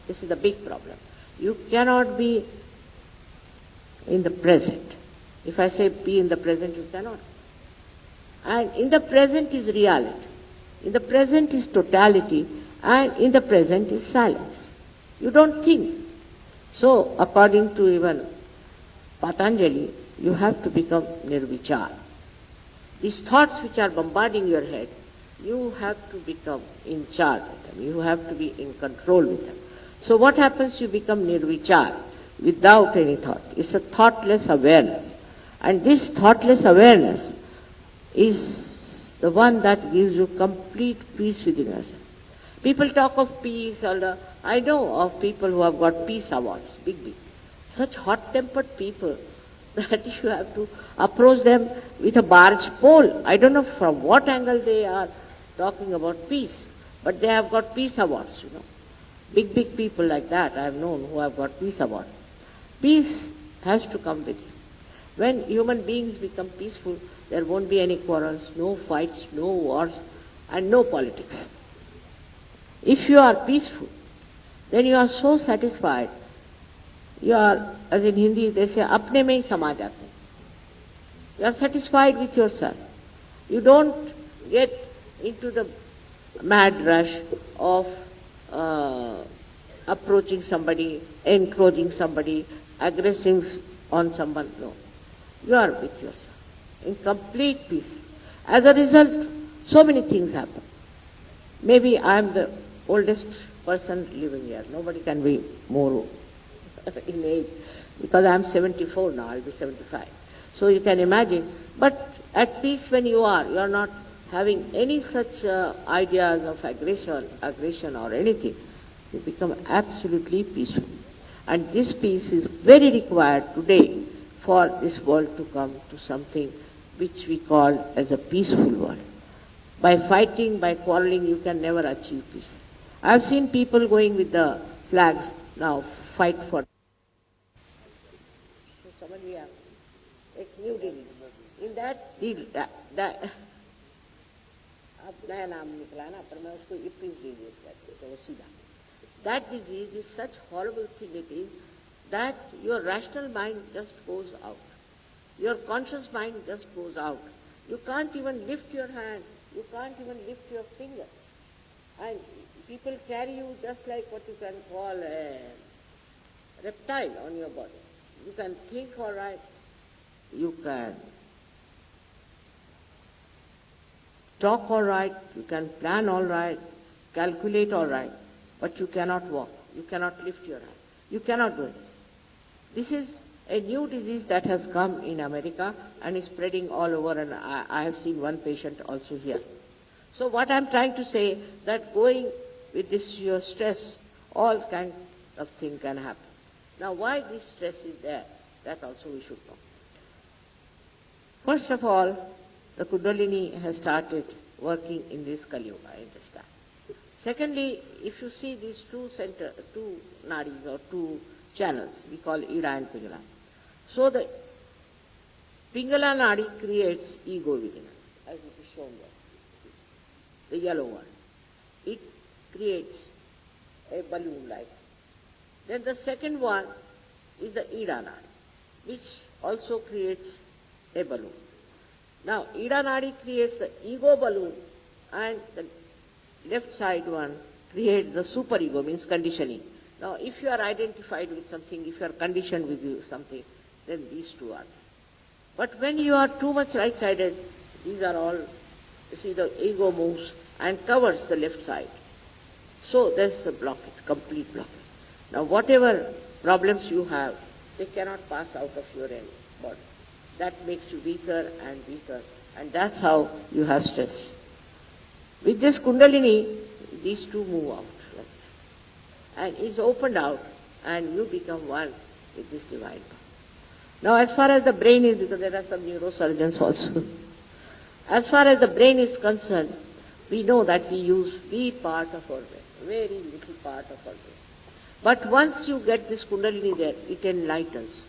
This is the big problem. You cannot be in the present. If I say be in the present, you cannot. And in the present is reality. In the present is totality. And in the present is silence. You don't think. So, according to even Patanjali, you have to become nirvichar. These thoughts which are bombarding your head, you have to become in charge of them. You have to be in control with them. So what happens? You become nirvichar, without any thought. It's a thoughtless awareness. And this thoughtless awareness is the one that gives you complete peace within yourself. People talk of peace, I know of people who have got peace awards, big. Such hot-tempered people that you have to approach them with a barge pole. I don't know from what angle they are talking about peace, but they have got peace awards, Big people like that I have known who have got peace awards. Peace has to come with you. When human beings become peaceful, there won't be any quarrels, no fights, no wars, and no politics. If you are peaceful, then you are so satisfied. You are, as in Hindi they say, apne mein hi sama jate hain. You are satisfied with yourself. You don't get into the mad rush of approaching somebody, encroaching somebody, aggressing on someone. No. You are with yourself in complete peace. As a result, so many things happen. Maybe I am the oldest person living here. Nobody can be more in age, because I am 74 now, I'll be 75. So you can imagine. But at peace when you are not having any such ideas of aggression or anything. You become absolutely peaceful. And this peace is very required today for this world to come to something which we call as a peaceful world. By fighting, by quarreling, you can never achieve peace. I have seen people going with the flags now, fight for. So समझ लिया, एक new Delhi. In that deal, अब नया नाम निकला ना, पर मैं उसको इपिस डिजीज कहती हूँ, तो वो सीधा. That disease is such horrible thing it is that your rational mind just goes out. Your conscious mind just goes out. You can't even lift your hand. You can't even lift your finger. And people carry you just like what you can call a reptile on your body. You can think all right. You can talk all right. You can plan all right. Calculate all right. But you cannot walk. You cannot lift your hand. You cannot do it. This is a new disease that has come in America and is spreading all over, and I have seen one patient also here. So what I'm trying to say, that going with this your stress, all kinds of things can happen. Now why this stress is there, that also we should know. First of all, the Kundalini has started working in this Kali Yuga, I understand. Secondly, if you see these two nadis or two channels, we call Ida and Pingala. So the Pingala nadi creates ego within us, as it is shown there, the yellow one. It creates a balloon like. Then the second one is the Ida nadi, which also creates a balloon. Now, Ida nadi creates the ego balloon, and the left side one creates the superego, means conditioning. Now, if you are identified with something, if you are conditioned with something, then these two are. But when you are too much right-sided, these are all, you see, the ego moves and covers the left side. So there's a blockage, complete blockage. Now, whatever problems you have, they cannot pass out of your body. That makes you weaker and weaker, and that's how you have stress. With this Kundalini, these two move out. And it's opened out, and you become one with this divine power. Now, as far as the brain is, because there are some neurosurgeons also, as far as the brain is concerned, we know that we use wee part of our brain, very little part of our brain. But once you get this Kundalini there, it enlightens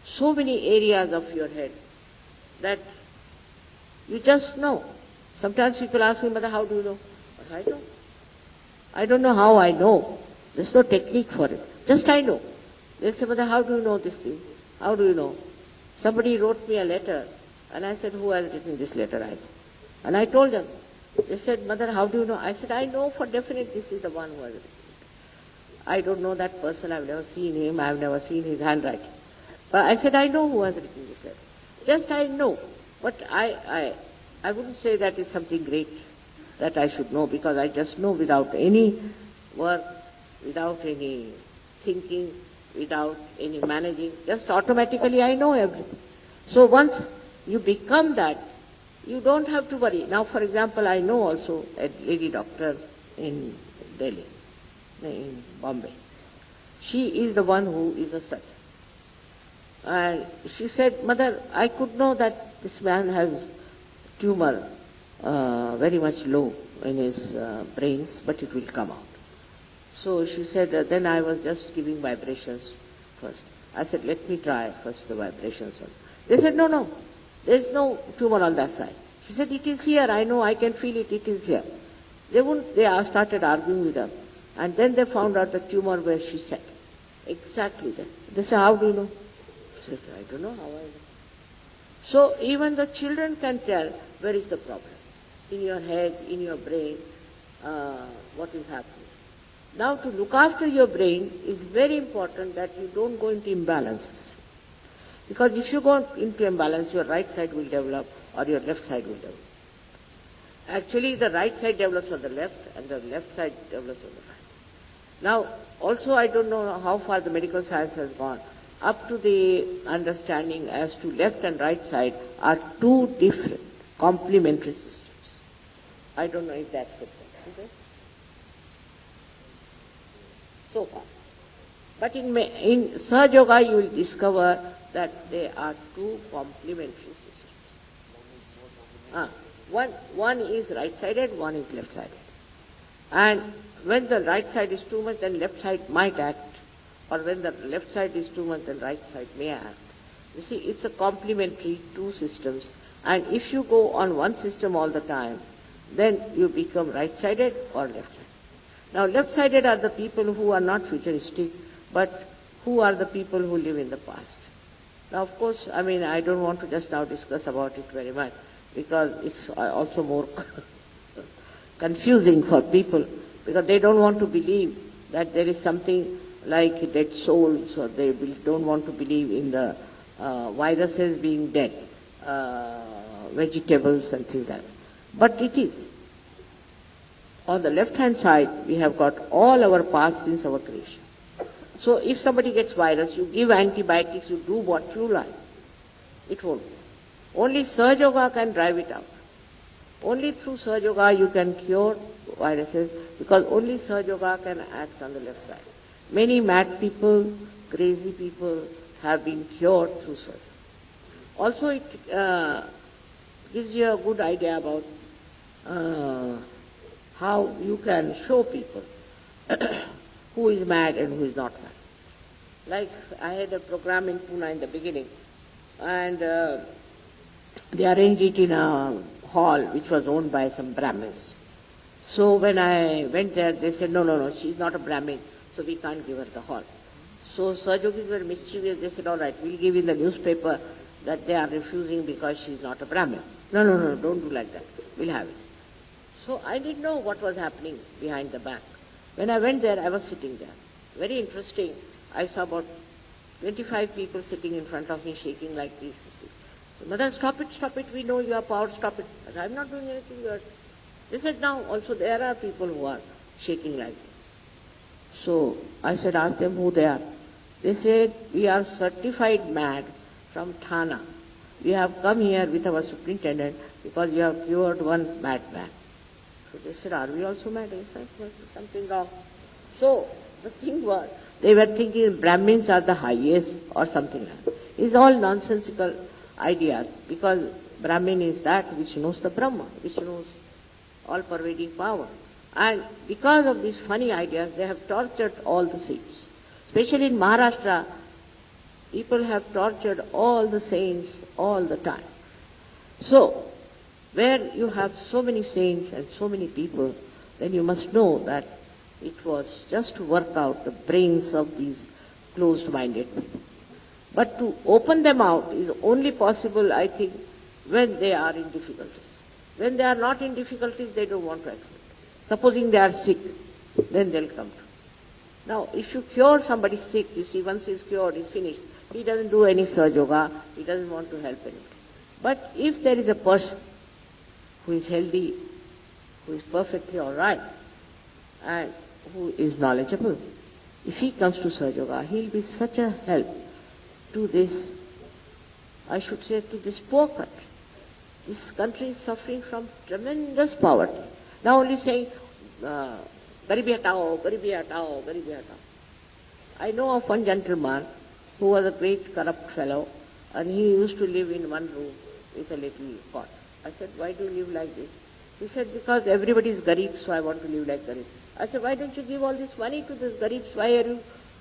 so many areas of your head that you just know. Sometimes people ask me, Mother, how do you know? But I know. I don't know how I know. There's no technique for it. Just I know. They say, Mother, how do you know this thing? How do you know? Somebody wrote me a letter, and I said, who has written this letter? I know. And I told them. They said, Mother, how do you know? I said, I know for definite this is the one who has written it. I don't know that person. I've never seen him. I've never seen his handwriting. But I said, I know who has written this letter. Just I know. But I wouldn't say that it's something great that I should know, because I just know without any work, without any thinking, without any managing. Just automatically I know everything. So once you become that, you don't have to worry. Now, for example, I know also a lady doctor in Delhi, in Bombay. She is the one who is a surgeon. And she said, Mother, I could know that this man has tumor very much low in his brains, but it will come out. So she said, then I was just giving vibrations first. I said, let me try first the vibrations. They said, no, there's no tumor on that side. She said, it is here, I know, I can feel it, it is here. They started arguing with her. And then they found out the tumor where she sat. Exactly there. They said, how do you know? She said, I don't know how I know. So even the children can tell where is the problem. In your head, in your brain, what is happening. Now to look after your brain is very important that you don't go into imbalances. Because if you go into imbalance, your right side will develop or your left side will develop. Actually, the right side develops on the left and the left side develops on the right. Now, also I don't know how far the medical science has gone. Up to the understanding as to left and right side are two different complementary systems. I don't know if that's it. Okay? So far. But in Sahaja Yoga you will discover that they are two complementary systems. One is right-sided, one is left-sided. And when the right side is too much, then left side might act. Or when the left side is too much, then right side may act. You see, it's a complementary two systems. And if you go on one system all the time, then you become right-sided or left-sided. Now, left-sided are the people who are not futuristic, but who are the people who live in the past. Now, of course, I mean, I don't want to just now discuss about it very much, because it's also more confusing for people, because they don't want to believe that there is something like dead souls, or they don't want to believe in the viruses being dead, vegetables and things like that. But it is. On the left-hand side, we have got all our past since our creation. So if somebody gets virus, you give antibiotics, you do what you like. It won't. Only Sahaja Yoga can drive it out. Only through Sahaja Yoga you can cure viruses, because only Sahaja Yoga can act on the left side. Many mad people, crazy people have been cured through Sahaja Yoga. Also it gives you a good idea about how you can show people who is mad and who is not mad. Like I had a program in Pune in the beginning, and they arranged it in a hall which was owned by some Brahmins. So when I went there, they said, no, she's not a Brahmin, so we can't give her the hall. So Sahaja Yogis were mischievous. They said, all right, we'll give in the newspaper that they are refusing because she's not a Brahmin. No, don't do like that. We'll have it. So I didn't know what was happening behind the back. When I went there, I was sitting there. Very interesting. I saw about 25 people sitting in front of me shaking like this. So, Mother, stop it, we know you are power, stop it. I said, I'm not doing anything weird. They said, now also there are people who are shaking like this. So I said, ask them who they are. They said, we are certified mad from Thana. We have come here with our superintendent because you have cured one madman. So they said, are we also mad? I said, something wrong. So the thing was, they were thinking Brahmins are the highest or something like that. It's all nonsensical ideas, because Brahmin is that which knows the Brahma, which knows all-pervading power. And because of these funny ideas, they have tortured all the saints. Especially in Maharashtra, people have tortured all the saints all the time. So, where you have so many saints and so many people, then you must know that it was just to work out the brains of these closed-minded people. But to open them out is only possible, I think, when they are in difficulties. When they are not in difficulties, they don't want to accept. Supposing they are sick, then they'll come to. Now, if you cure somebody sick, you see, once he's cured, he's finished. He doesn't do any Sahaja Yoga, he doesn't want to help anybody. But if there is a person who is healthy, who is perfectly all right, and who is knowledgeable, if he comes to Sahaja Yoga, he'll be such a help to this, I should say, to this poor country. This country is suffering from tremendous poverty. Now only saying, Garibi hatao, Garibi hatao, Garibi hatao. I know of one gentleman who was a great corrupt fellow, and he used to live in one room with a little pot. I said, why do you live like this? He said, because everybody is Garib, so I want to live like Garib. I said, why don't you give all this money to this Garibs? Why are you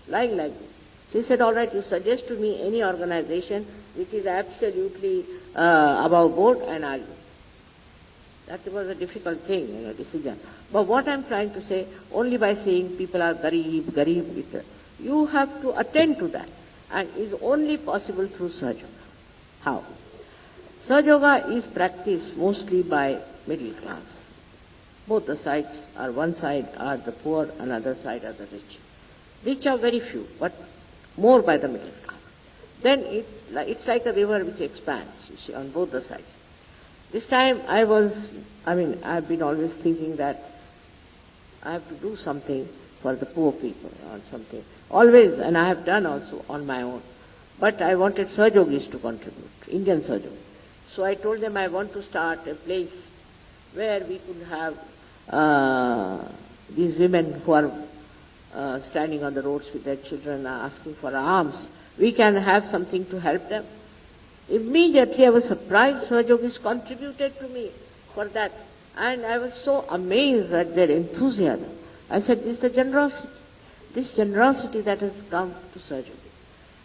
lying like this? So he said, all right, you suggest to me any organization which is absolutely above board, and I'll do. That was a difficult thing, decision. But what I'm trying to say, only by saying people are garib, you have to attend to that. And is only possible through Sahaja Yoga. How? Sahaja Yoga is practiced mostly by middle class. Both the sides are, one side are the poor, another side are the rich. Rich are very few, but more by the middle class. Then it's like a river which expands, you see, on both the sides. This time I've been always thinking that I have to do something for the poor people or something. Always, and I have done also on my own. But I wanted Sahaja Yogis to contribute, Indian Sahaja Yogis. So I told them I want to start a place where we could have these women who are standing on the roads with their children asking for alms. We can have something to help them. Immediately I was surprised Sahaja Yogis contributed to me for that. And I was so amazed at their enthusiasm. I said, this is the generosity. This generosity that has come to Sahaja Yogi.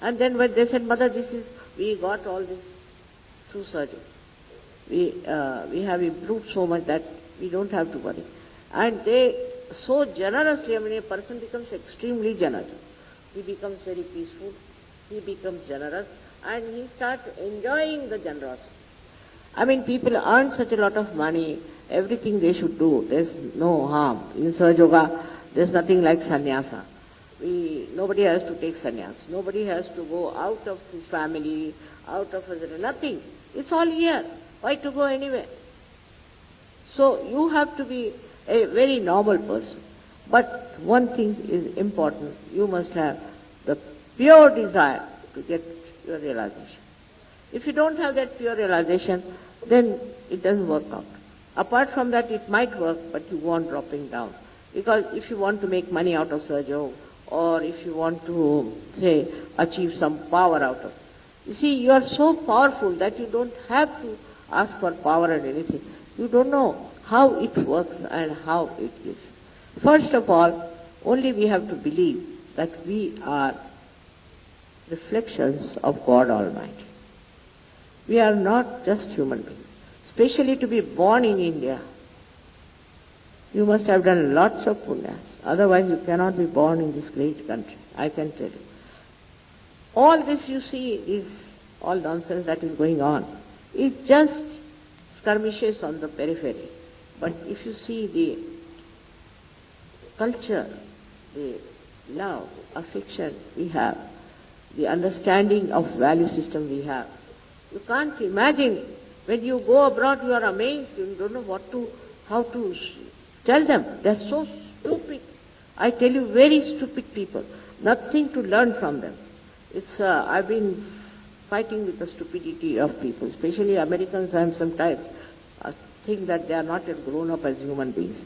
And then when they said, Mother, we got all this through Sahaja Yogi. We have improved so much that we don't have to worry. And they so generously, a person becomes extremely generous. He becomes very peaceful. He becomes generous. And he starts enjoying the generosity. People earn such a lot of money, everything they should do. There's no harm. In Sahaja Yoga, there's nothing like sannyasa. Nobody has to take sannyas. Nobody has to go out of his family, out of his, nothing. It's all here. Why to go anywhere? So you have to be a very normal person. But one thing is important. You must have the pure desire to get your realization. If you don't have that pure realization, then it doesn't work out. Apart from that, it might work, but you go on dropping down. Because if you want to make money out of Sahaja Yoga, or if you want to, say, achieve some power out of it, you see, you are so powerful that you don't have to ask for power and anything. You don't know how it works and how it gives. First of all, only we have to believe that we are reflections of God Almighty. We are not just human beings. Especially to be born in India, you must have done lots of punyas. Otherwise you cannot be born in this great country, I can tell you. All this you see is all nonsense that is going on. It's just skirmishes on the periphery. But if you see the culture, the love, affection we have, the understanding of value system we have, you can't imagine. When you go abroad, you are amazed. You don't know how to tell them. They're so stupid. I tell you, very stupid people. Nothing to learn from them. I've been fighting with the stupidity of people, especially Americans. I sometimes think that they are not yet grown up as human beings.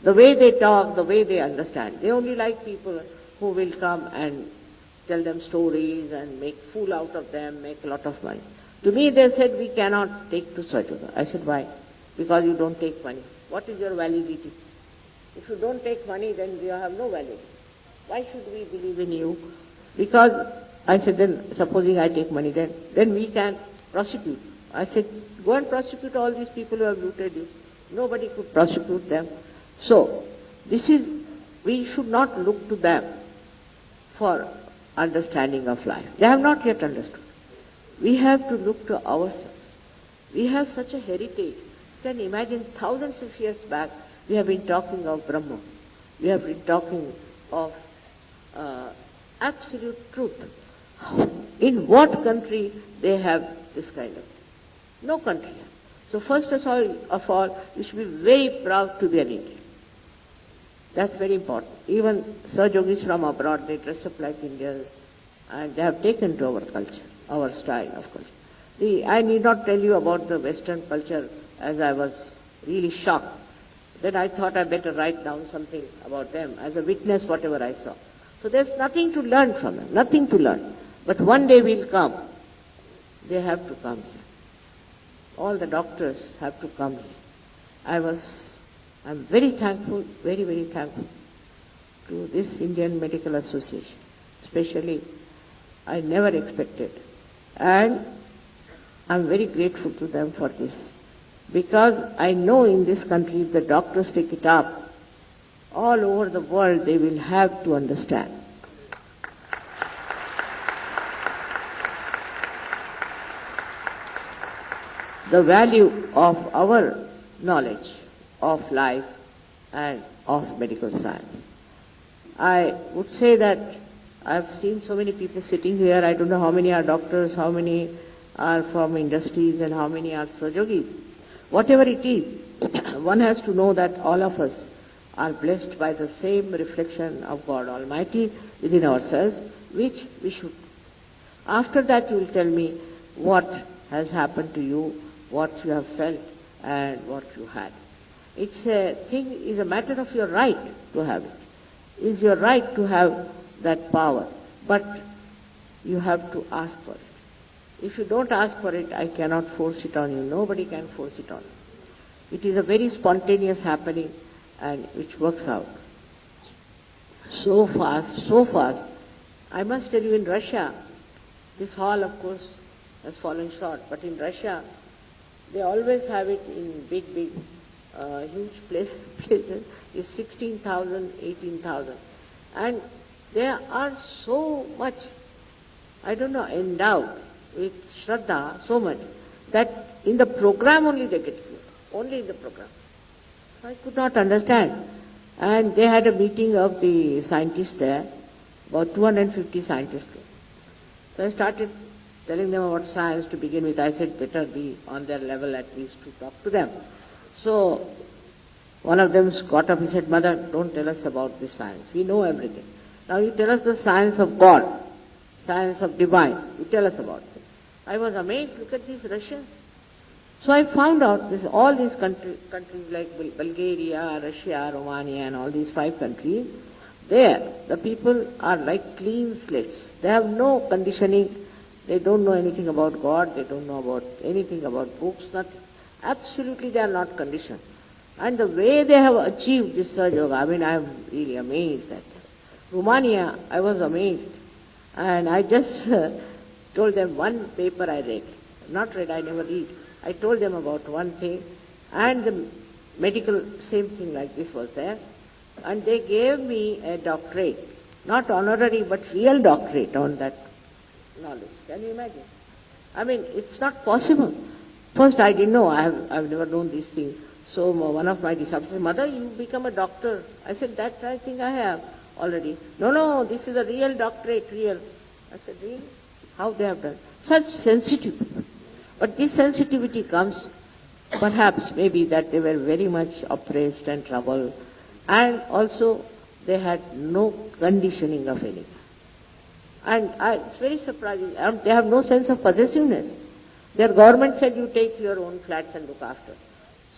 The way they talk, the way they understand. They only like people who will come and tell them stories and make fool out of them, make a lot of money. To me they said, we cannot take to Sahaja Yoga. I said, why? Because you don't take money. What is your validity? If you don't take money, then you have no validity. Why should we believe in you? Because I said, then supposing I take money, then we can prosecute. I said, go and prosecute all these people who have looted you. Nobody could prosecute them. So, we should not look to them for understanding of life. They have not yet understood. We have to look to ourselves. We have such a heritage. You can imagine thousands of years back, we have been talking of Brahma. We have been talking of absolute truth. In what country they have this kind of thing? No country has. So first of all, you should be very proud to be an Indian. That's very important. Even Sahaja Yogis from abroad, they dress up like Indians, and they have taken to our culture, our style of culture. I need not tell you about the Western culture, as I was really shocked. Then I thought I better write down something about them as a witness whatever I saw. So there's nothing to learn from them, nothing to learn. But one day will come. They have to come here. All the doctors have to come here. I'm very thankful, very, very thankful to this Indian Medical Association. Especially, I never expected. And I'm very grateful to them for this. Because I know in this country, if the doctors take it up, all over the world they will have to understand. The value of our knowledge of life and of medical science. I would say that I've seen so many people sitting here, I don't know how many are doctors, how many are from industries and how many are Sahajogis. Whatever it is, one has to know that all of us are blessed by the same reflection of God Almighty within ourselves, which we should. After that you will tell me what has happened to you, what you have felt and what you had. It's a thing, is a matter of your right to have it. It's your right to have that power, but you have to ask for it. If you don't ask for it, I cannot force it on you. Nobody can force it on you. It is a very spontaneous happening and which works out. So fast, so fast. I must tell you, in Russia, this hall of course has fallen short, but in Russia, they always have it in big, huge places. It's 16,000, 18,000. And they are so much, I don't know, endowed with Shraddha, so much, that in the program only they get cured. Only in the program. So I could not understand. And they had a meeting of the scientists there, about 250 scientists came. So I started telling them about science to begin with. I said, better be on their level at least to talk to them. So one of them got up, he said, Mother, don't tell us about this science. We know everything. Now you tell us the science of God, science of divine. You tell us about it. I was amazed. Look at these Russians. So I found out this, all these countries like Bulgaria, Russia, Romania and all these 5 countries, there the people are like clean slates. They have no conditioning. They don't know anything about God. They don't know about anything about books, nothing. Absolutely they are not conditioned. And the way they have achieved this Sahaja Yoga, I mean, I am really amazed at that. Romania, I was amazed. And I just told them one paper I read. Not read, I never read. I told them about one thing. And the medical, same thing like this was there. And they gave me a doctorate. Not honorary, but real doctorate on that knowledge. Can you imagine? I mean, it's not possible. First I didn't know. I've never known these things. So one of my disciples said, Mother, you become a doctor. I said, that I think I have already. No, this is a real doctorate, real. I said, really? How they have done? Such sensitivity. But this sensitivity comes, perhaps, maybe that they were very much oppressed and troubled. And also, they had no conditioning of anything. And it's very surprising. They have no sense of possessiveness. Their government said, you take your own flats and look after.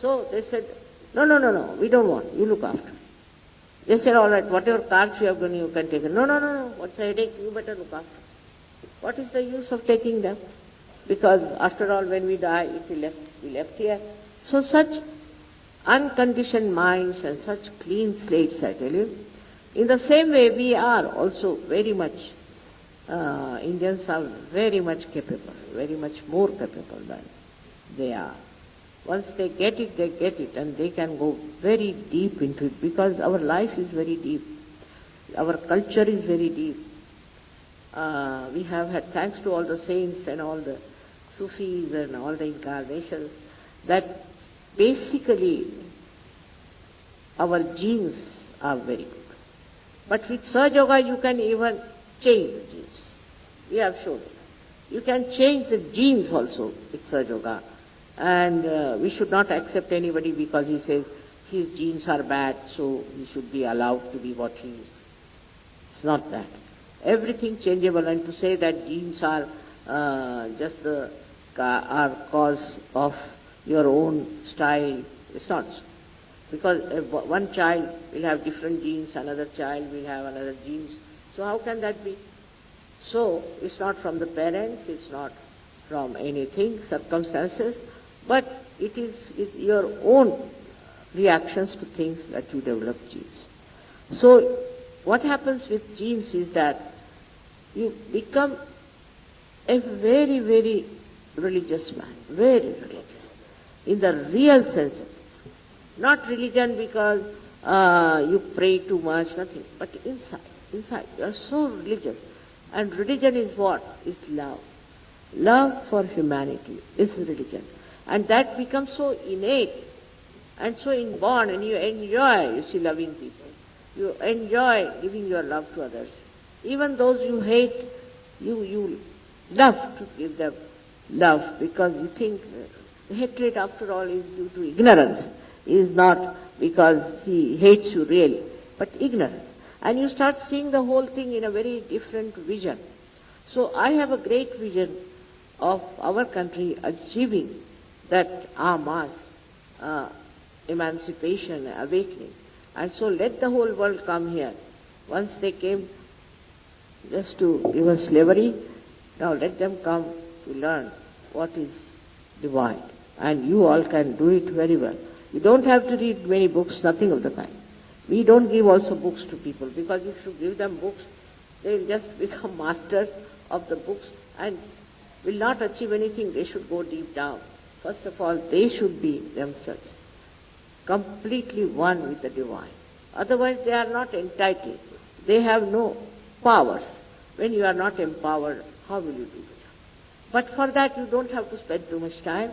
So they said, no, we don't want. You look after. They said, all right, whatever cars you have done, you can take it. No, what's a headache? You better look after. What is the use of taking them? Because after all, when we die, if we left here. So such unconditioned minds and such clean slates, I tell you. In the same way, we are also very much, Indians are very much capable, very much more capable than they are. Once they get it, and they can go very deep into it, because our life is very deep. Our culture is very deep. We have had, thanks to all the saints and all the Sufis and all the incarnations, that basically our genes are very good. But with Sahaja Yoga you can even change the genes. We have shown it. You can change the genes also with Sahaja Yoga. And we should not accept anybody because he says his genes are bad, so he should be allowed to be what he is. It's not that. Everything changeable, and to say that genes are just the cause of your own style, it's not so. Because one child will have different genes, another child will have another genes. So how can that be? So it's not from the parents, it's not from anything, circumstances, but it is your own reactions to things that you develop genes. So what happens with genes is that you become a very, very religious man, very religious. in the real sense. Not religion because you pray too much, nothing, but inside, you are so religious. And religion is what? Is love. Love for humanity is religion. And that becomes so innate and so inborn, and you enjoy, you see, loving people. You enjoy giving your love to others. Even those you hate, you love to give them love, because you think hatred after all is due to ignorance, is not because he hates you really, but ignorance. And you start seeing the whole thing in a very different vision. So I have a great vision of our country achieving that mass emancipation, awakening. And so let the whole world come here. Once they came just to give us slavery, now let them come to learn what is divine. And you all can do it very well. You don't have to read many books, nothing of the kind. We don't give also books to people, because if you give them books, they will just become masters of the books and will not achieve anything. They should go deep down. First of all, they should be themselves completely one with the divine. Otherwise, they are not entitled. They have no powers. When you are not empowered, how will you do it? But for that, you don't have to spend too much time.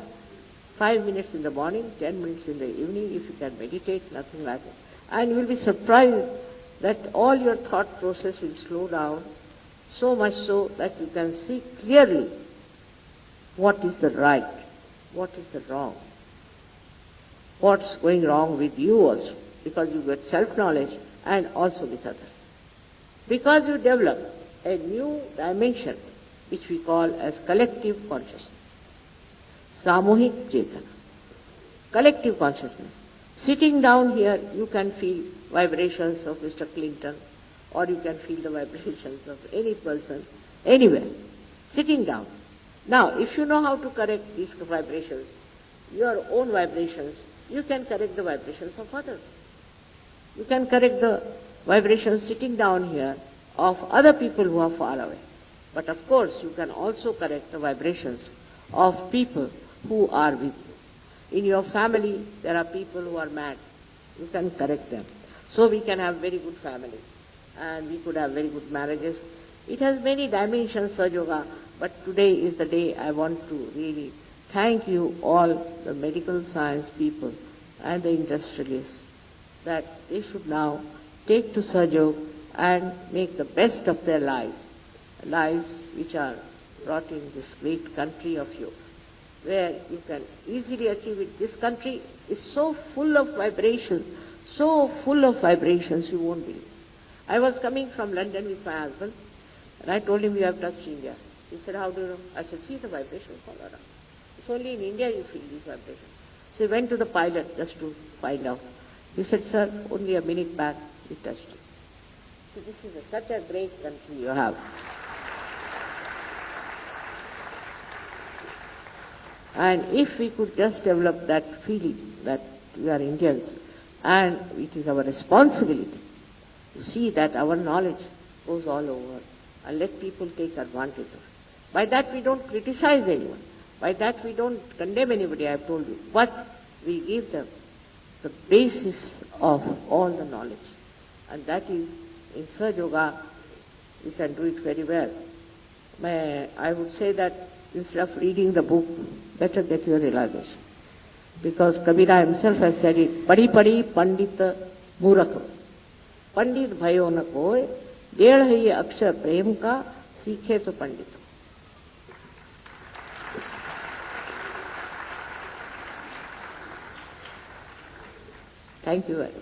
5 minutes in the morning, 10 minutes in the evening, if you can meditate, nothing like it. And you will be surprised that all your thought process will slow down, so much so that you can see clearly what is the right, what is the wrong, what's going wrong with you also, because you get self-knowledge, and also with others. Because you develop a new dimension which we call as collective consciousness. Samuhik Chetana. Collective consciousness. Sitting down here, you can feel vibrations of Mr. Clinton, or you can feel the vibrations of any person, anywhere. Sitting down. Now, if you know how to correct these vibrations, your own vibrations, you can correct the vibrations of others. You can correct the vibrations sitting down here of other people who are far away. But of course, you can also correct the vibrations of people who are with you. In your family, there are people who are mad. You can correct them. So we can have very good families, and we could have very good marriages. It has many dimensions, Sahaja Yoga, but today is the day I want to really thank you all, the medical science people and the industrialists, that they should now take to Sahaja Yoga and make the best of their lives which are brought in this great country of yoga, where you can easily achieve it. This country is so full of vibrations, you won't believe. I was coming from London with my husband, and I told him, you have touched India. He said, how do you know? I said, see the vibrations all around. It's only in India you feel these vibrations. So he went to the pilot just to find out. He said, sir, only a minute back he touched it. So this is such a great country you have. And if we could just develop that feeling that we are Indians, and it is our responsibility to see that our knowledge goes all over, and let people take advantage of it. By that we don't criticize anyone. By that we don't condemn anybody, I have told you. But we give them the basis of all the knowledge. And that is, in Sahaja Yoga, you can do it very well. I would say that instead of reading the book, better get your realization. Because Kabira himself has said it, Padi Padi Pandita Murakha. Pandit bhayo na koi, ded hai ye akshar prem ka, sikhe to pandit. Thank you very much.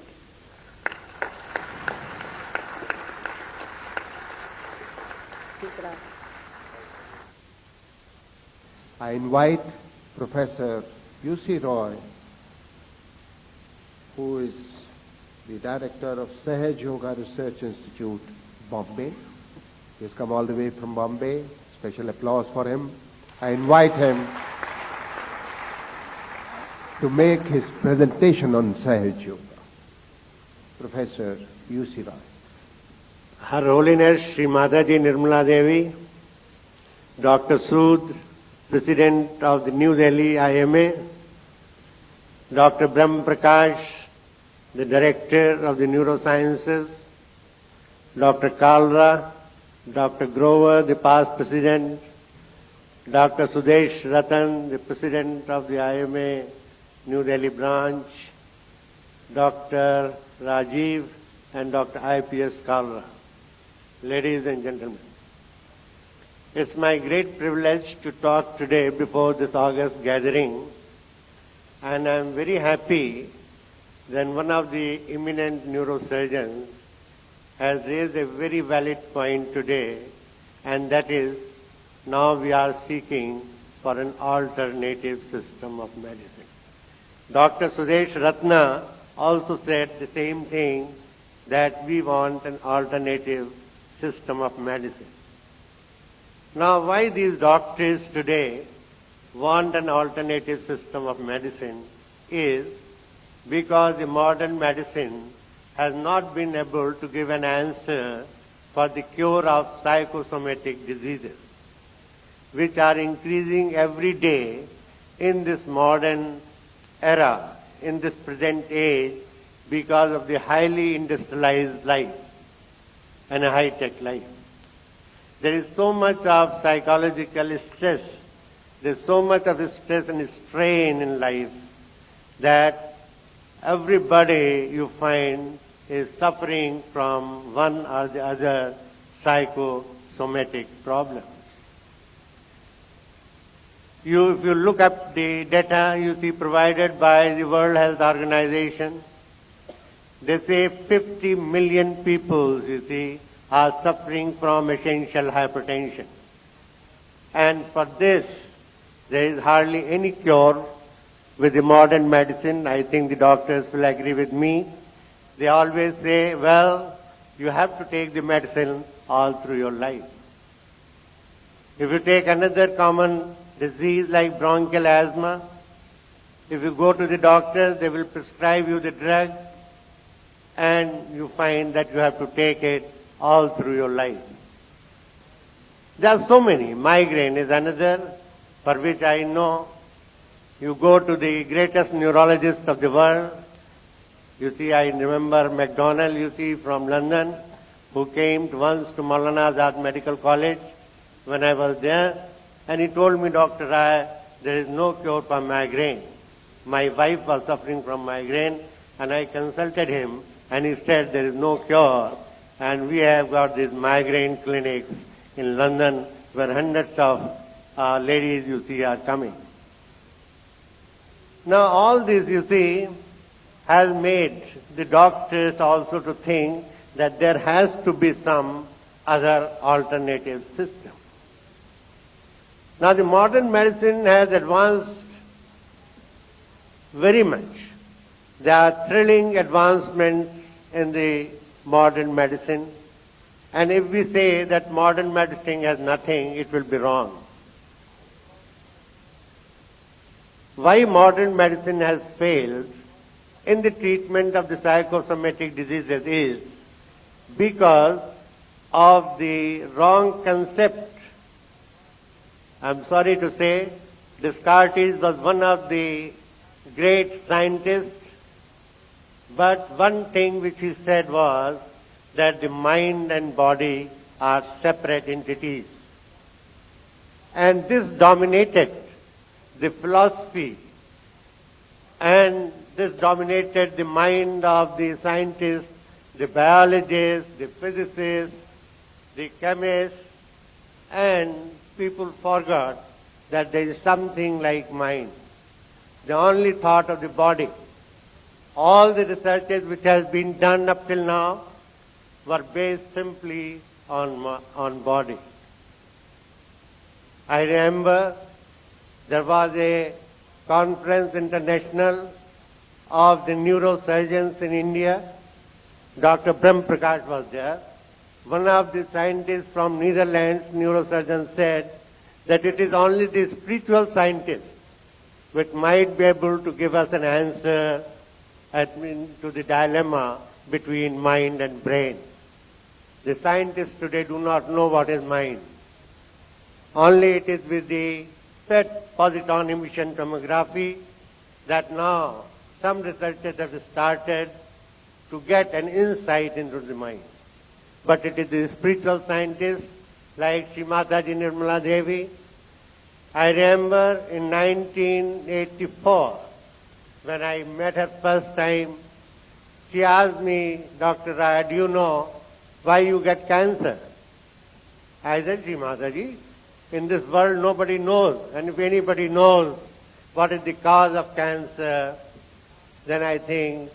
I invite Professor U.C. Roy, who is the director of Sahaja Yoga Research Institute, Bombay. He has come all the way from Bombay. Special applause for him. I invite him to make his presentation on Sahaja Yoga. Professor U.C. Roy. Her Holiness Sri Mataji Nirmala Devi, Dr. Sood, President of the New Delhi IMA, Dr. Brahm Prakash, the Director of the Neurosciences, Dr. Kalra, Dr. Grover, the past President, Dr. Sudesh Ratan, the President of the IMA New Delhi branch, Dr. Rajiv, and Dr. IPS Kalra. Ladies and gentlemen, it's my great privilege to talk today before this August gathering, and I'm very happy that one of the eminent neurosurgeons has raised a very valid point today, and that is now we are seeking for an alternative system of medicine. Dr. Sudesh Ratna also said the same thing, that we want an alternative system of medicine. Now, why these doctors today want an alternative system of medicine is because the modern medicine has not been able to give an answer for the cure of psychosomatic diseases, which are increasing every day in this modern era, in this present age, because of the highly industrialized life and a high-tech life. There is so much of psychological stress, there is so much of stress and strain in life that everybody you find is suffering from one or the other psychosomatic problem. If you look up the data you see provided by the World Health Organization, they say 50 million people, you see, are suffering from essential hypertension. And for this, there is hardly any cure with the modern medicine. I think the doctors will agree with me. They always say, well, you have to take the medicine all through your life. If you take another common disease like bronchial asthma, if you go to the doctor, they will prescribe you the drug, and you find that you have to take it all through your life. There are so many. Migraine is another, for which I know. You go to the greatest neurologist of the world. You see, I remember MacDonald, you see, from London, who came once to Maulana Azad Medical College when I was there, and he told me, Dr. Rai, there is no cure for migraine. My wife was suffering from migraine, and I consulted him, and he said there is no cure, and we have got these migraine clinics in London where hundreds of ladies, you see, are coming. Now all this, you see, has made the doctors also to think that there has to be some other alternative system. Now the modern medicine has advanced very much. There are thrilling advancements in the modern medicine, and if we say that modern medicine has nothing, it will be wrong. Why modern medicine has failed in the treatment of the psychosomatic diseases is because of the wrong concept. I'm sorry to say, Descartes was one of the great scientists, but one thing which he said was that the mind and body are separate entities. And this dominated the philosophy, and this dominated the mind of the scientists, the biologists, the physicists, the chemists, and people forgot that there is something like mind. They only thought of the body. All the researches which has been done up till now were based simply on body. I remember there was a conference international of the neurosurgeons in India. Dr. Brahm Prakash was there. One of the scientists from Netherlands, neurosurgeon, said that it is only the spiritual scientists which might be able to give us an answer to the dilemma between mind and brain. The scientists today do not know what is mind. Only it is with the PET, positron emission tomography, that now some researchers have started to get an insight into the mind. But it is the spiritual scientists like Sri Mataji Nirmala Devi. I remember in 1984, when I met her first time, she asked me, Dr. Rai, do you know why you get cancer? I said, Sri Mataji, in this world nobody knows. And if anybody knows what is the cause of cancer, then I think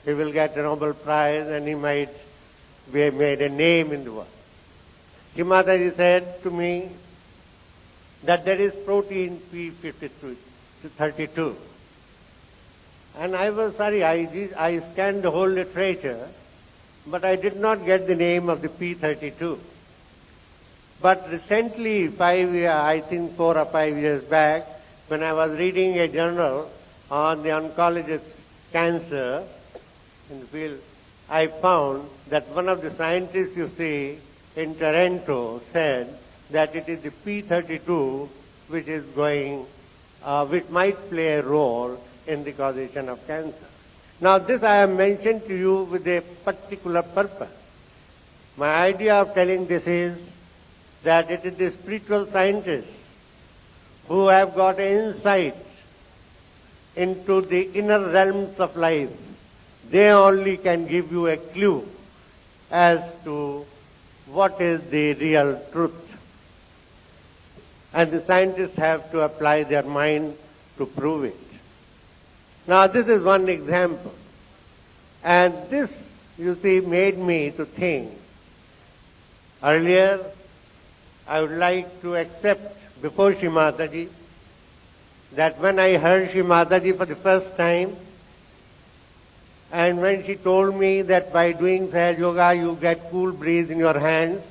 he will get a Nobel Prize and he might be made a name in the world. Sri Mataji said to me that there is protein P52. And I was sorry, I scanned the whole literature, but I did not get the name of the P32. But recently, 4 or 5 years back, when I was reading a journal on the oncologist cancer in the field, I found that one of the scientists you see in Toronto said that it is the P32 which is which might play a role in the causation of cancer. Now this I have mentioned to you with a particular purpose. My idea of telling this is that it is the spiritual scientists who have got insight into the inner realms of life. They only can give you a clue as to what is the real truth. And the scientists have to apply their mind to prove it. Now this is one example. And this, you see, made me to think. Earlier, I would like to accept before Sri Mataji that when I heard Sri Mataji for the first time, and when she told me that by doing Sahaj Yoga you get cool breeze in your hands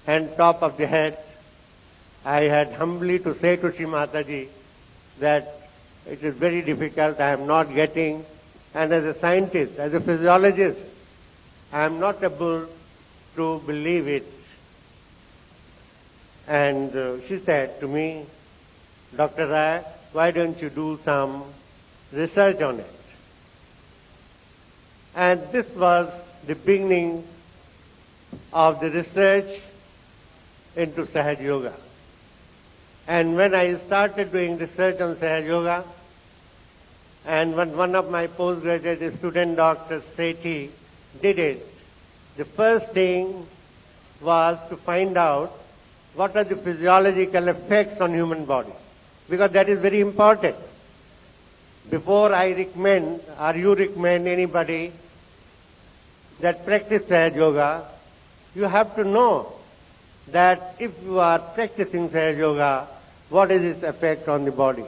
and top of the head, I had humbly to say to Sri Mataji that it is very difficult, I am not getting, and as a scientist, as a physiologist, I am not able to believe it. And she said to me, Dr. Rai, why don't you do some research on it? And this was the beginning of the research into Sahaj Yoga. And when I started doing research on Sahaj Yoga, and when one of my postgraduate student, Dr. Sethi, did it, the first thing was to find out what are the physiological effects on human body, because that is very important. Before I recommend, or you recommend anybody that practice Sahaj Yoga, you have to know that if you are practicing Sahaj Yoga, what is its effect on the body.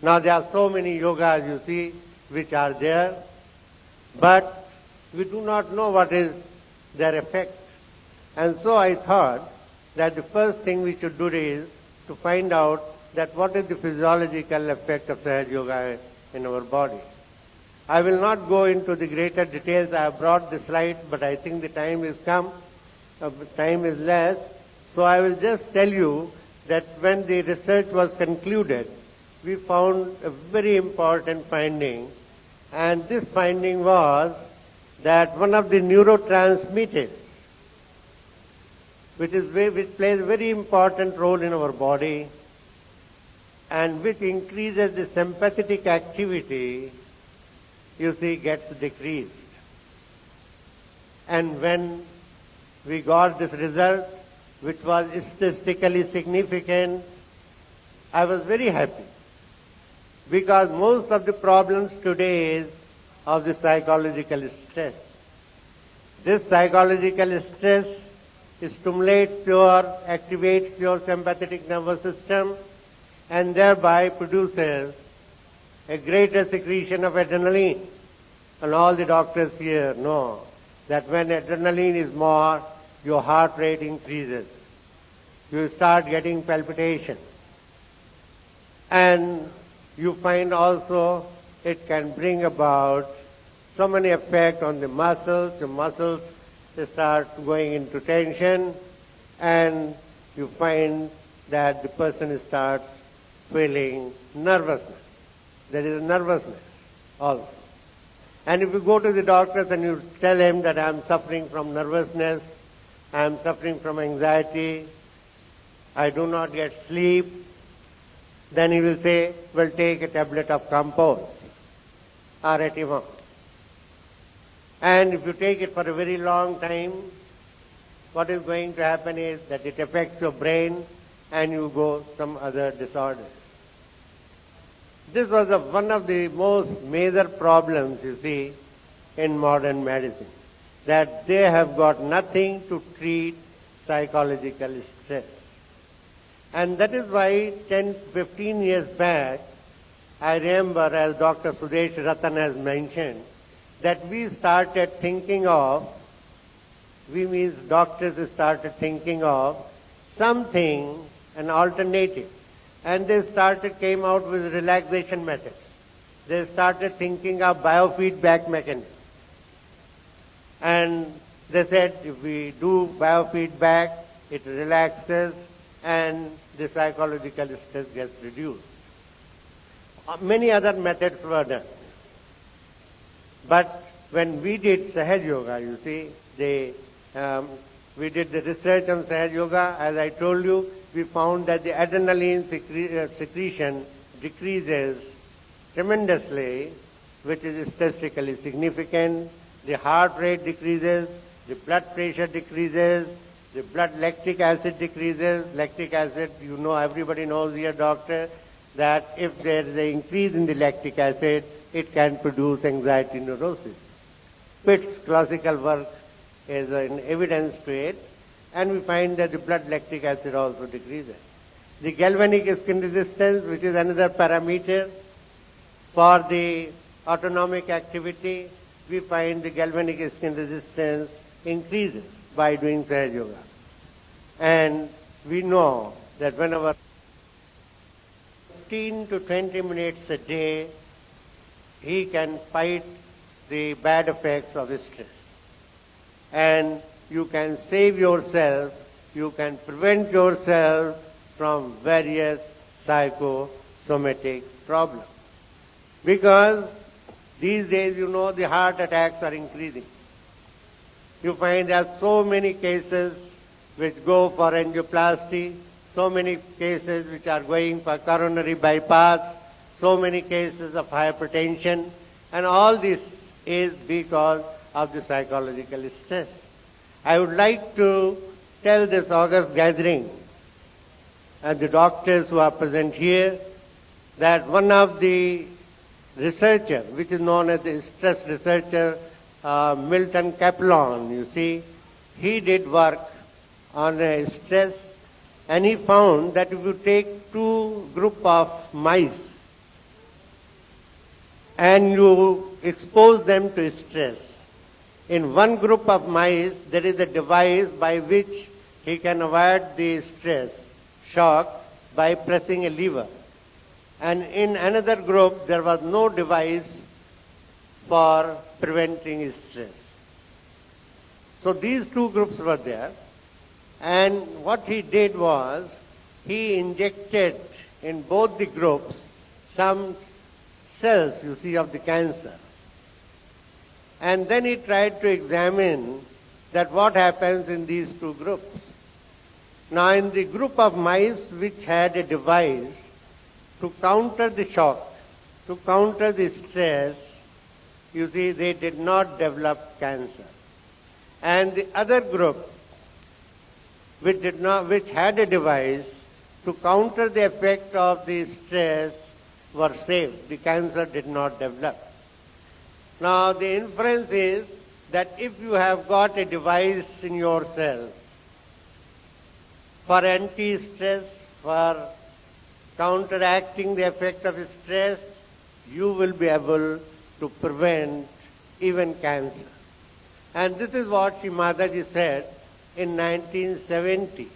Now there are so many yogas, you see, which are there, but we do not know what is their effect. And so I thought that the first thing we should do is to find out that what is the physiological effect of Sahaj Yoga in our body. I will not go into the greater details. I have brought the slides, but I think the time is come, time is less. So I will just tell you that when the research was concluded, we found a very important finding, and this finding was that one of the neurotransmitters, which plays a very important role in our body, and which increases the sympathetic activity, you see, gets decreased. And when we got this result, which was statistically significant, I was very happy. Because most of the problems today is of the psychological stress. This psychological stress stimulates activates your sympathetic nervous system, and thereby produces a greater secretion of adrenaline. And all the doctors here know that when adrenaline is more, your heart rate increases. You start getting palpitation. And you find also it can bring about so many effects on the muscles. The muscles start going into tension, and you find that the person starts feeling nervousness. There is nervousness. also. And if you go to the doctors and you tell him that I am suffering from nervousness, I am suffering from anxiety, I do not get sleep, then he will say, well, take a tablet of compost or Etivon. And if you take it for a very long time, what is going to happen is that it affects your brain and you go some other disorders. This was one of the most major problems, you see, in modern medicine, that they have got nothing to treat psychological stress. And that is why 10, 15 years back, I remember, as Dr. Sudesh Ratan has mentioned, that we started thinking of, we means doctors started thinking of something, an alternative. And they came out with relaxation methods. They started thinking of biofeedback mechanism. And they said if we do biofeedback, it relaxes and the psychological stress gets reduced. Many other methods were done. But when we did Sahaj Yoga, you see, we did the research on Sahaj Yoga. As I told you, we found that the adrenaline secretion decreases tremendously, which is statistically significant. The heart rate decreases, the blood pressure decreases, the blood lactic acid decreases. Lactic acid, you know, everybody knows here, doctor, that if there is an increase in the lactic acid, it can produce anxiety neurosis. Pitt's classical work is an evidence to it, and we find that the blood lactic acid also decreases. The galvanic skin resistance, which is another parameter for the autonomic activity, we find the galvanic skin resistance increases by doing Sahaj Yoga. And we know that whenever 15 to 20 minutes a day, he can fight the bad effects of stress. And you can save yourself, you can prevent yourself from various psychosomatic problems. Because these days, you know, the heart attacks are increasing. You find there are so many cases which go for angioplasty, so many cases which are going for coronary bypass, so many cases of hypertension, and all this is because of the psychological stress. I would like to tell this August gathering and the doctors who are present here that one of the researcher, which is known as the stress researcher, Milton Kaplan, you see, he did work on stress, and he found that if you take two group of mice and you expose them to stress, in one group of mice there is a device by which he can avoid the stress shock by pressing a lever. And in another group, there was no device for preventing stress. So these two groups were there. And what he did was, he injected in both the groups some cells, you see, of the cancer. And then he tried to examine that what happens in these two groups. Now in the group of mice which had a device to counter the shock, to counter the stress, you see, they did not develop cancer. And the other group, which had a device to counter the effect of the stress, were saved. The cancer did not develop. Now the inference is that if you have got a device in yourself for anti-stress, for counteracting the effect of stress, you will be able to prevent even cancer. And this is what Shri Mataji said in 1970.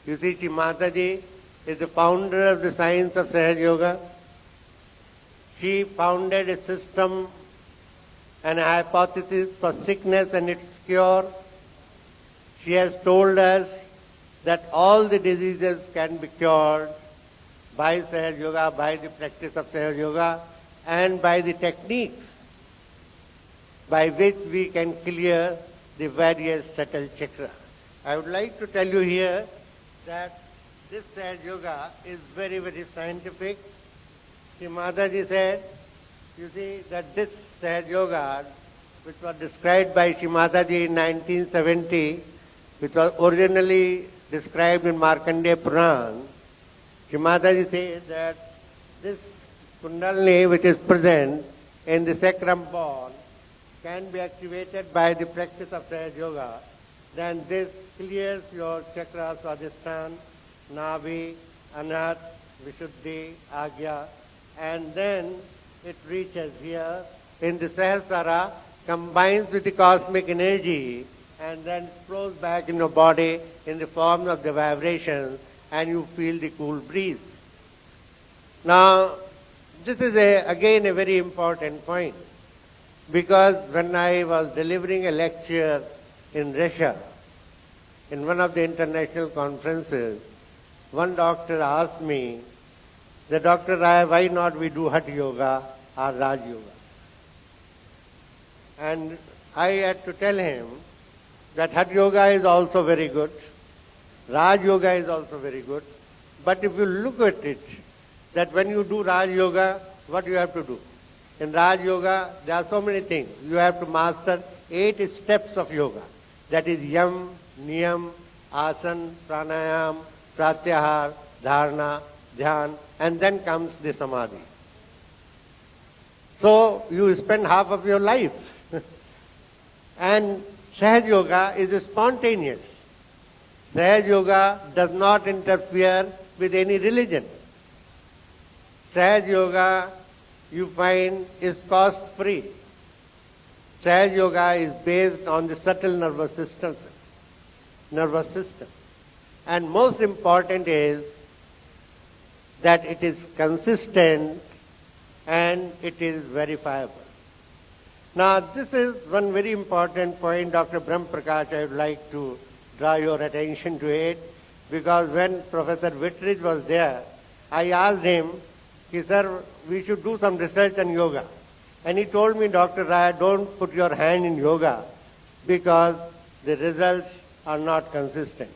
You see, Shri Mataji is the founder of the science of Sahaj Yoga. She founded a system and a hypothesis for sickness and its cure. She has told us that all the diseases can be cured by Sahaj Yoga, by the practice of Sahaj Yoga, and by the techniques by which we can clear the various subtle chakras. I would like to tell you here that this Sahaja Yoga is very, very scientific. Sri Mataji said, you see, that this Sahaja Yoga, which was described by Sri Mataji in 1970, which was originally described in Markandeya Puran, Sri Mataji says that this Kundalini, which is present in the sacrum ball, can be activated by the practice of Sahaja Yoga. Then this clears your chakras, Swadhisthana, Navi, Anat, Vishuddhi, Agya, and then it reaches here in the Sahasrara, combines with the cosmic energy, and then flows back in your body in the form of the vibrations, and you feel the cool breeze. Now, this is again a very important point, because when I was delivering a lecture in Russia, in one of the international conferences, one doctor asked me, the Dr. Rai, why not we do Hatha Yoga or Raj Yoga? And I had to tell him that Hatha Yoga is also very good, Raj Yoga is also very good, but if you look at it, that when you do Raj Yoga, what you have to do? In Raj Yoga, there are so many things. You have to master 8 steps of yoga. That is Yam, Niyam, Asan, Pranayam, Pratyahar, Dharana, Dhyan, and then comes the Samadhi. So you spend half of your life. And Sahaja Yoga is spontaneous. Sahaja Yoga does not interfere with any religion. Sahaja Yoga, you find, is cost-free. Sahaja Yoga is based on the subtle nervous system. And most important is that it is consistent and it is verifiable. Now, this is one very important point, Dr. Brahm Prakash, I would like to draw your attention to it, because when Professor Wittridge was there, I asked him, sir, we should do some research on yoga. And he told me, Dr. Rai, don't put your hand in yoga because the results are not consistent.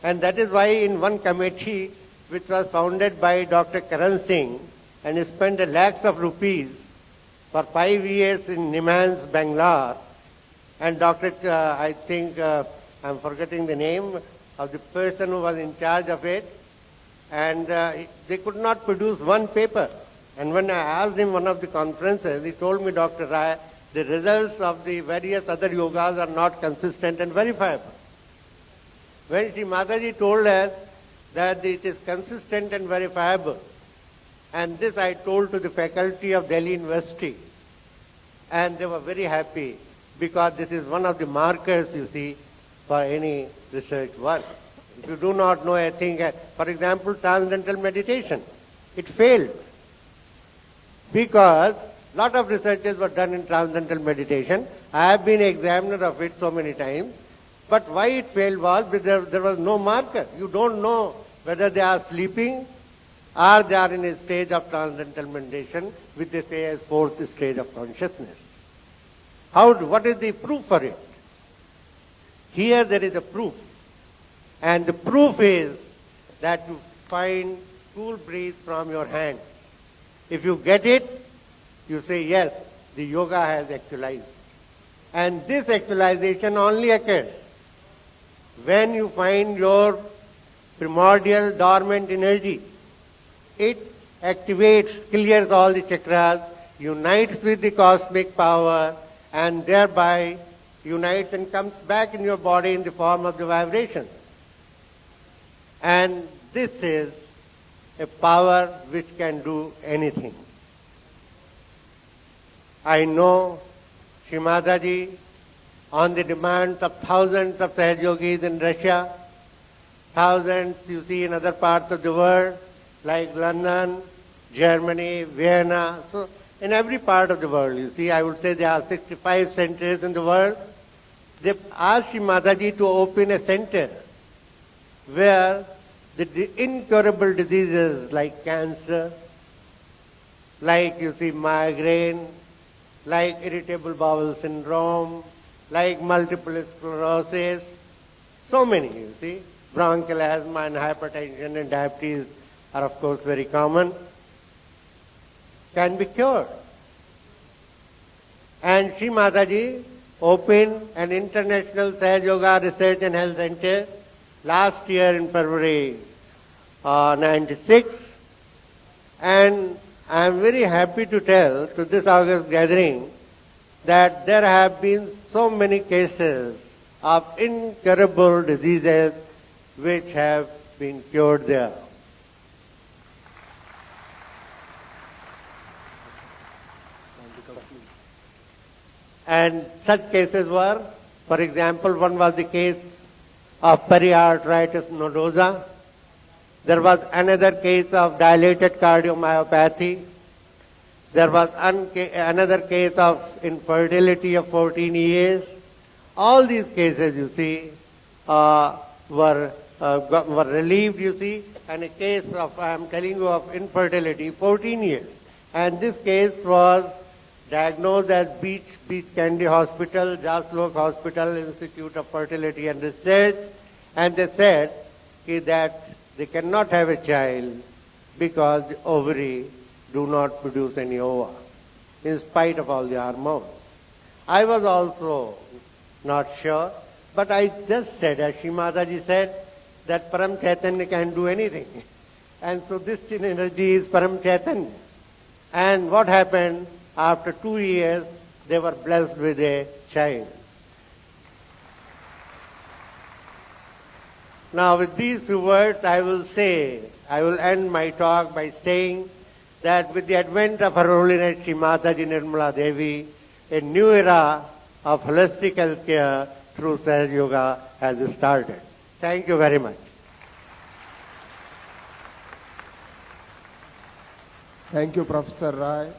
And that is why in one committee, which was founded by Dr. Karan Singh, and spent lakhs of rupees for 5 years in Nimans, Bangalore, and Dr. I think, I'm forgetting the name of the person who was in charge of it, and they could not produce one paper. And when I asked him one of the conferences, he told me, Dr. Rai, the results of the various other yogas are not consistent and verifiable. When Sri Mataji told us that it is consistent and verifiable, and this I told to the faculty of Delhi University, and they were very happy, because this is one of the markers, you see, for any research work. If you do not know a thing, for example, transcendental meditation, it failed. Because a lot of researches were done in transcendental meditation. I have been examiner of it so many times. But why it failed was because there was no marker. You don't know whether they are sleeping or they are in a stage of transcendental meditation, which they say as 4th stage of consciousness. What is the proof for it? Here there is a proof. And the proof is that you find cool breeze from your hand. If you get it, you say, yes, the yoga has actualized. And this actualization only occurs when you find your primordial dormant energy. It activates, clears all the chakras, unites with the cosmic power, and thereby unites and comes back in your body in the form of the vibration. And this is a power which can do anything. I know Sri Mataji, on the demands of thousands of Sahaja Yogis in Russia, thousands you see in other parts of the world, like London, Germany, Vienna, so in every part of the world, you see, I would say there are 65 centers in the world. They asked Sri Mataji to open a center where the incurable diseases like cancer, like you see migraine, like irritable bowel syndrome, like multiple sclerosis, so many, you see. Bronchial asthma and hypertension and diabetes are of course very common, can be cured. And Shri Mataji opened an international Sahaj Yoga Research and Health Center last year in February 96. And I am very happy to tell to this August gathering that there have been so many cases of incurable diseases which have been cured there. And such cases were, for example, one was the case of periarteritis nodosa. There was another case of dilated cardiomyopathy. There was another case of infertility of 14 years. All these cases, you see, were relieved, you see, and a case of, I am telling you, of infertility, 14 years. And this case was diagnosed as Beach Candy Hospital, Jaslok Hospital, Institute of Fertility and Research, and they said that they cannot have a child because the ovary do not produce any ova, in spite of all the hormones. I was also not sure, but I just said, as Shri Mataji said, that Param Chaitanya can do anything. And so this energy is Param Chaitanya. And what happened? After 2 years, they were blessed with a child. Now with these few words, I will end my talk by saying that with the advent of Her Holiness Shri Mataji Nirmala Devi, a new era of holistic health care through Sahaj Yoga has started. Thank you very much. Thank you, Professor Rai,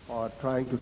for trying to